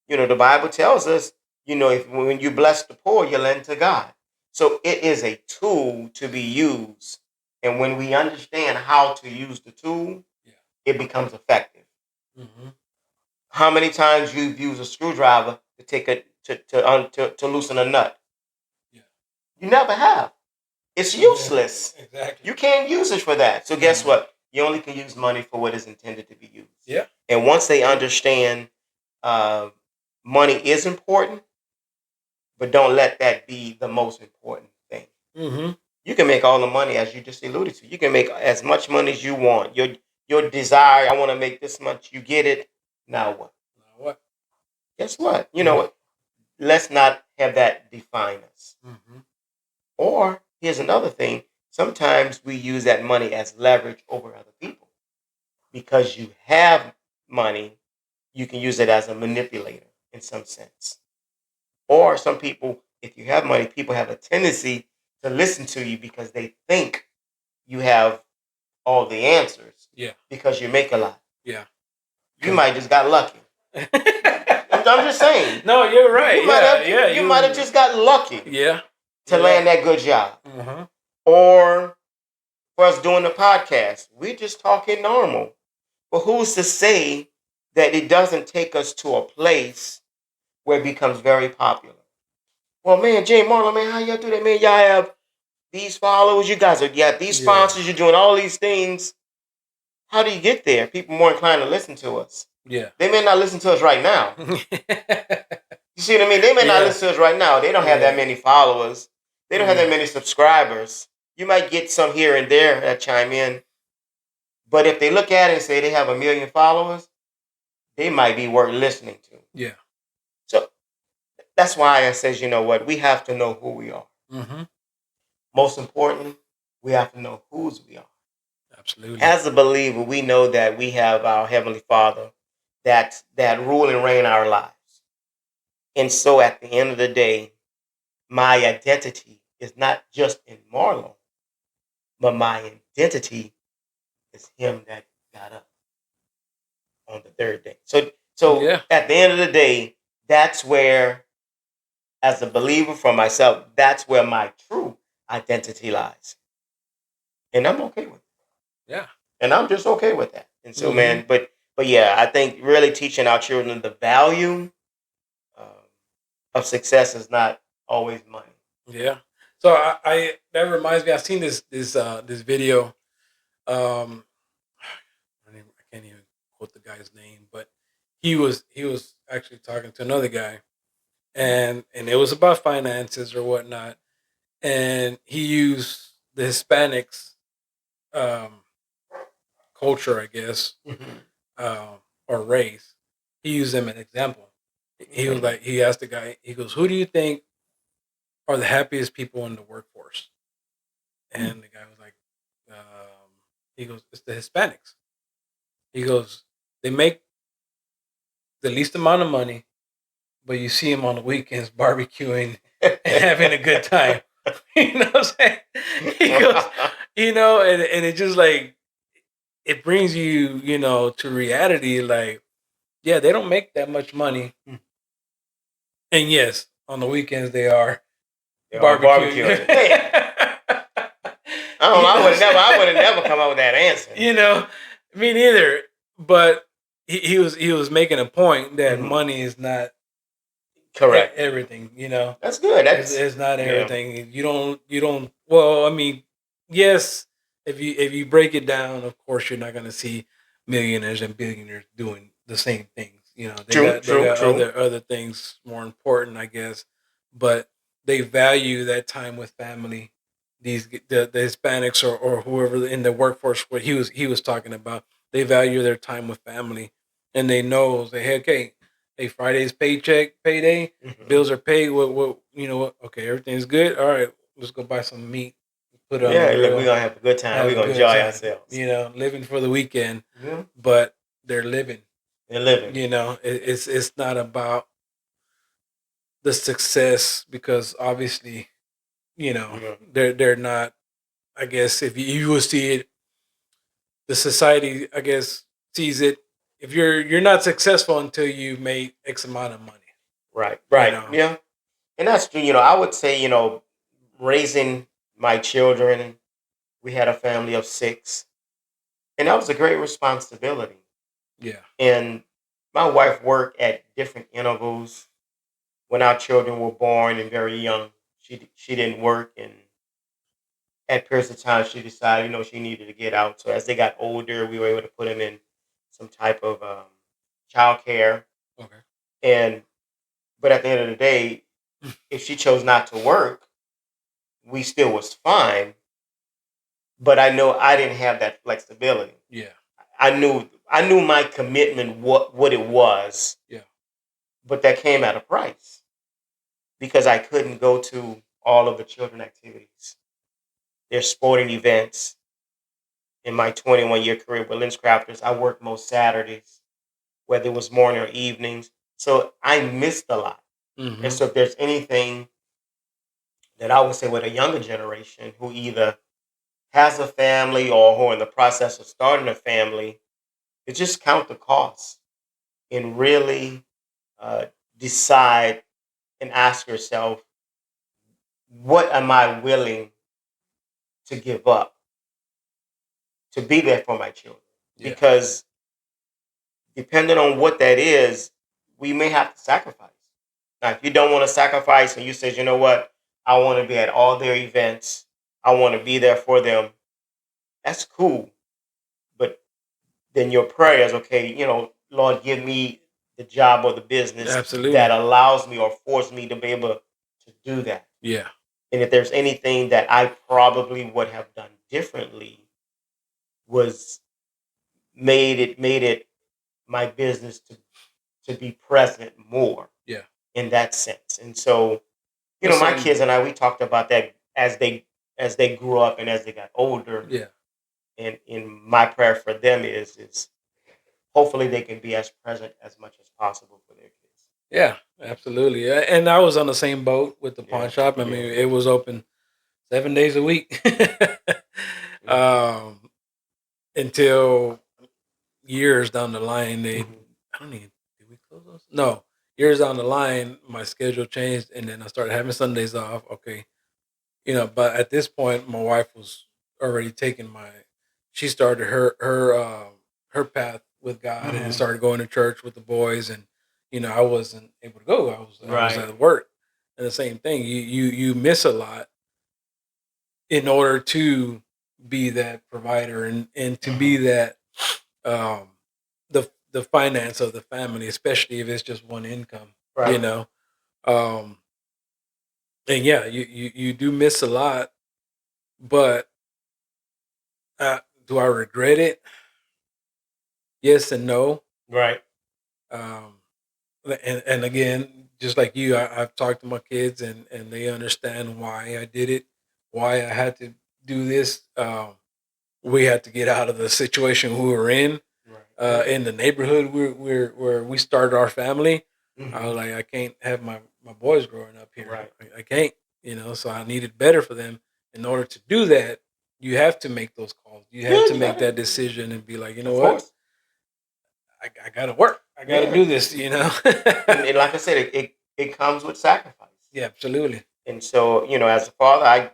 You know, the Bible tells us, you know, when you bless the poor, you lend to God. So it is a tool to be used. And when we understand how to use the tool, it becomes effective. Mm-hmm. How many times you've used a screwdriver to take to loosen a nut? Yeah. You never have. It's useless. Yeah, exactly. You can't use it for that. So guess what? You only can use money for what is intended to be used. Yeah. And once they understand money is important, but don't let that be the most important thing. Mm-hmm. You can make all the money, as you just alluded to. You can make as much money as you want. Your desire, I want to make this much. You get it. Now what? Now what? Guess what? You know what? Let's not have that define us. Mm-hmm. Or here's another thing. Sometimes we use that money as leverage over other people. Because you have money, you can use it as a manipulator in some sense. Or some people, if you have money, people have a tendency to listen to you because they think you have all the answers. Yeah. Because you make a lot. Yeah. You might just got lucky. I'm just saying. No, you're right. You might have just got lucky. Yeah. To land that good job. Mm-hmm. Or for us doing the podcast, we're just talking normal. But who's to say that it doesn't take us to a place where it becomes very popular? Well, man, Jay, Marlow, man, how y'all do that? Man, y'all have these followers. You guys have these sponsors. You're doing all these things. How do you get there? People more inclined to listen to us. Yeah. They may not listen to us right now. You see what I mean? They may not listen to us right now. They don't have that many followers. They don't have that many subscribers. You might get some here and there that chime in. But if they look at it and say they have 1 million followers, they might be worth listening to. Yeah. So that's why I says, you know what? We have to know who we are. Mm-hmm. Most importantly, we have to know whose we are. Absolutely. As a believer, we know that we have our Heavenly Father that rule and reign our lives. And so at the end of the day, my identity is not just in Marlow, but my identity is him that got up on the third day. So at the end of the day, that's where, as a believer for myself, that's where my true identity lies. And I'm okay with it. Yeah. And I'm just okay with that. And so, man, but yeah, I think really teaching our children the value of success is not always money. Yeah. So I that reminds me. I've seen this video. I can't even quote the guy's name, but he was actually talking to another guy, and it was about finances or whatnot, and he used the Hispanics culture, I guess, or race. He used them as an example. He was like, he asked the guy, he goes, "Who do you think are the happiest people in the workforce?" And the guy was like, he goes, "It's the Hispanics." He goes, "They make the least amount of money, but you see them on the weekends barbecuing and having a good time." You know what I'm saying? He goes, you know, and it just like, it brings you, you know, to reality. Like, yeah, they don't make that much money. And yes, on the weekends they are barbecue. I don't know. I would have never come up with that answer. Me neither. But he was making a point that money is not correct everything. That's good. It's not everything. You don't. Well, I mean, yes. If you break it down, of course, you're not going to see millionaires and billionaires doing the same things. They got other things more important, I guess. But they value that time with family. The Hispanics or whoever in the workforce, what he was talking about, they value their time with family, and they know hey, Friday's payday, bills are paid. What okay, everything's good. All right, let's go buy some meat. Put it on the grill. We're gonna have a good time. We're gonna enjoy ourselves. Living for the weekend, but they're living. They're living. It's not about the success, because obviously, they're not. I guess if you will see it, the society, I guess, sees it. If you're not successful until you make X amount of money. Right. Yeah. And that's true. I would say, raising my children, we had a family of 6, and that was a great responsibility. Yeah. And my wife worked at different intervals when our children were born and very young. She didn't work, and at periods of time she decided, she needed to get out. So as they got older, we were able to put them in some type of child care. Okay. But at the end of the day, if she chose not to work, we still was fine. But I know I didn't have that flexibility. Yeah. I knew my commitment, what it was. Yeah. But that came at a price, because I couldn't go to all of the children activities. There's sporting events. In my 21-year career with Lens Crafters, I worked most Saturdays, whether it was morning or evenings. So I missed a lot. Mm-hmm. And so if there's anything that I would say with a younger generation who either has a family or who are in the process of starting a family, is just count the costs and really decide and ask yourself, what am I willing to give up to be there for my children? Yeah. Because depending on what that is, we may have to sacrifice. Now, if you don't want to sacrifice and you say, you know what, I want to be at all their events, I want to be there for them, that's cool. But then your prayer is, okay, Lord, give me the job or the business that allows me or force me to be able to do that. Yeah. And if there's anything that I probably would have done differently, was made it my business to be present more. Yeah. In that sense. And so, my kids and I, we talked about that as they grew up and as they got older. Yeah. And in my prayer for them is hopefully they can be as present as much as possible for their kids. Yeah, absolutely. And I was on the same boat with the pawn shop. I mean, it was open 7 days a week. Until years down the line, I don't even, did we close those? No. Years down the line, my schedule changed, and then I started having Sundays off. Okay. But at this point, my wife was already taking she started her path with God, and started going to church with the boys, and I wasn't able to go. I was at work, and the same thing. You miss a lot in order to be that provider and to be that the finance of the family, especially if it's just one income. Right. And yeah, you do miss a lot, but do I regret it? Yes and no. Right. And again, just like you, I've talked to my kids, and they understand why I did it, why I had to do this. We had to get out of the situation we were in. In the neighborhood where we started our family. I was like, I can't have my boys growing up here. Right. I can't, so I needed better for them. In order to do that, you have to make those calls. You have to make that decision and be like, what? I got to work. I got to do this, and like I said, it comes with sacrifice. Yeah, absolutely. And so, as a father, I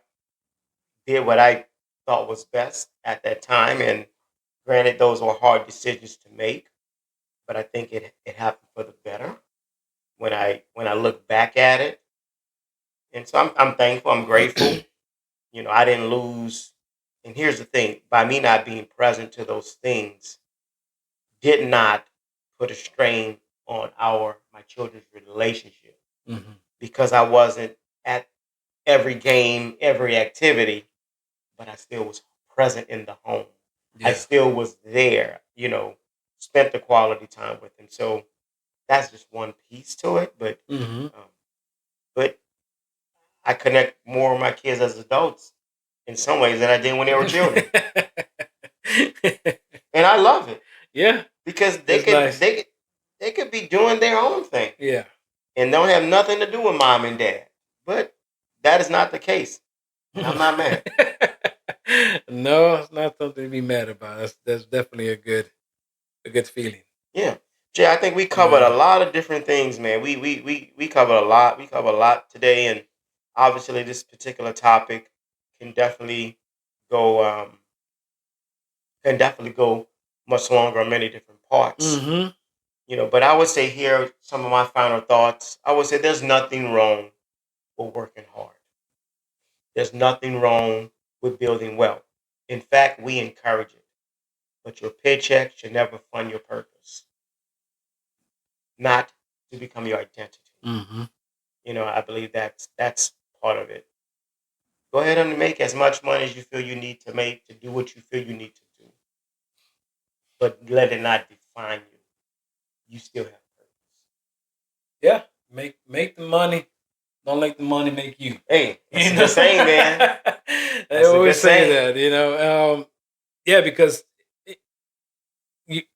did what I thought was best at that time. And granted, those were hard decisions to make, but I think it happened for the better when I look back at it. And so I'm thankful, I'm grateful. I didn't lose. And here's the thing: by me not being present to those things, did not put a strain on my children's relationship because I wasn't at every game, every activity, but I still was present in the home. I still was there, spent the quality time with them. So that's just one piece to it. But I connect more with my kids as adults in some ways than I did when they were children. And I love it. Yeah. Because they could be doing their own thing. Yeah. And don't have nothing to do with mom and dad. But that is not the case. And I'm not mad. No, it's not something to be mad about. That's definitely a good feeling. Yeah. Jay, I think we covered a lot of different things, man. We covered a lot. We covered a lot today, and obviously this particular topic can definitely go much longer on many different parts. But I would say here some of my final thoughts. I would say there's nothing wrong with working hard. There's nothing wrong with building wealth. In fact, we encourage it. But your paycheck should never fund your purpose, not to become your identity. I believe that's part of it. Go ahead and make as much money as you feel you need to make to do what you feel you need to do. But let it not define you. You still have purpose. Yeah. Make the money. Don't let the money make you. Hey, that's a good saying, man. They always say that, yeah, because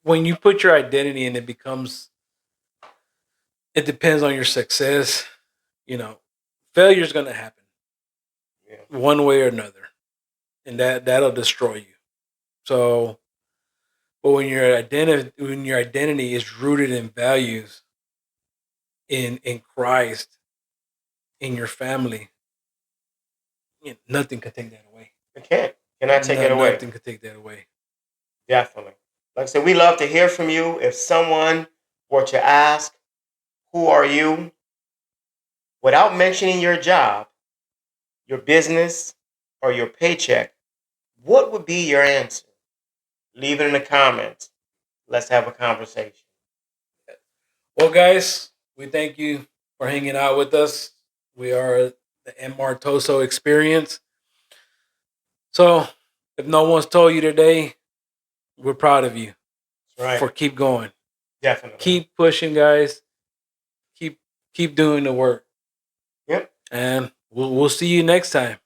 when you put your identity in, it depends on your success. Failure is going to happen one way or another, and that'll destroy you. So, but when your identity is rooted in values, in Christ, in your family, nothing can take that away. It can't. Cannot take it away. Nothing can take that away. Definitely. Like I said, we love to hear from you. If someone were to ask, who are you? Without mentioning your job, your business, or your paycheck, what would be your answer? Leave it in the comments. Let's have a conversation. Well, guys, we thank you for hanging out with us. We are the TOSO Experience. So, if no one's told you today, we're proud of you. Right. For keep going. Definitely. Keep pushing, guys. Keep doing the work. Yep. And we'll see you next time.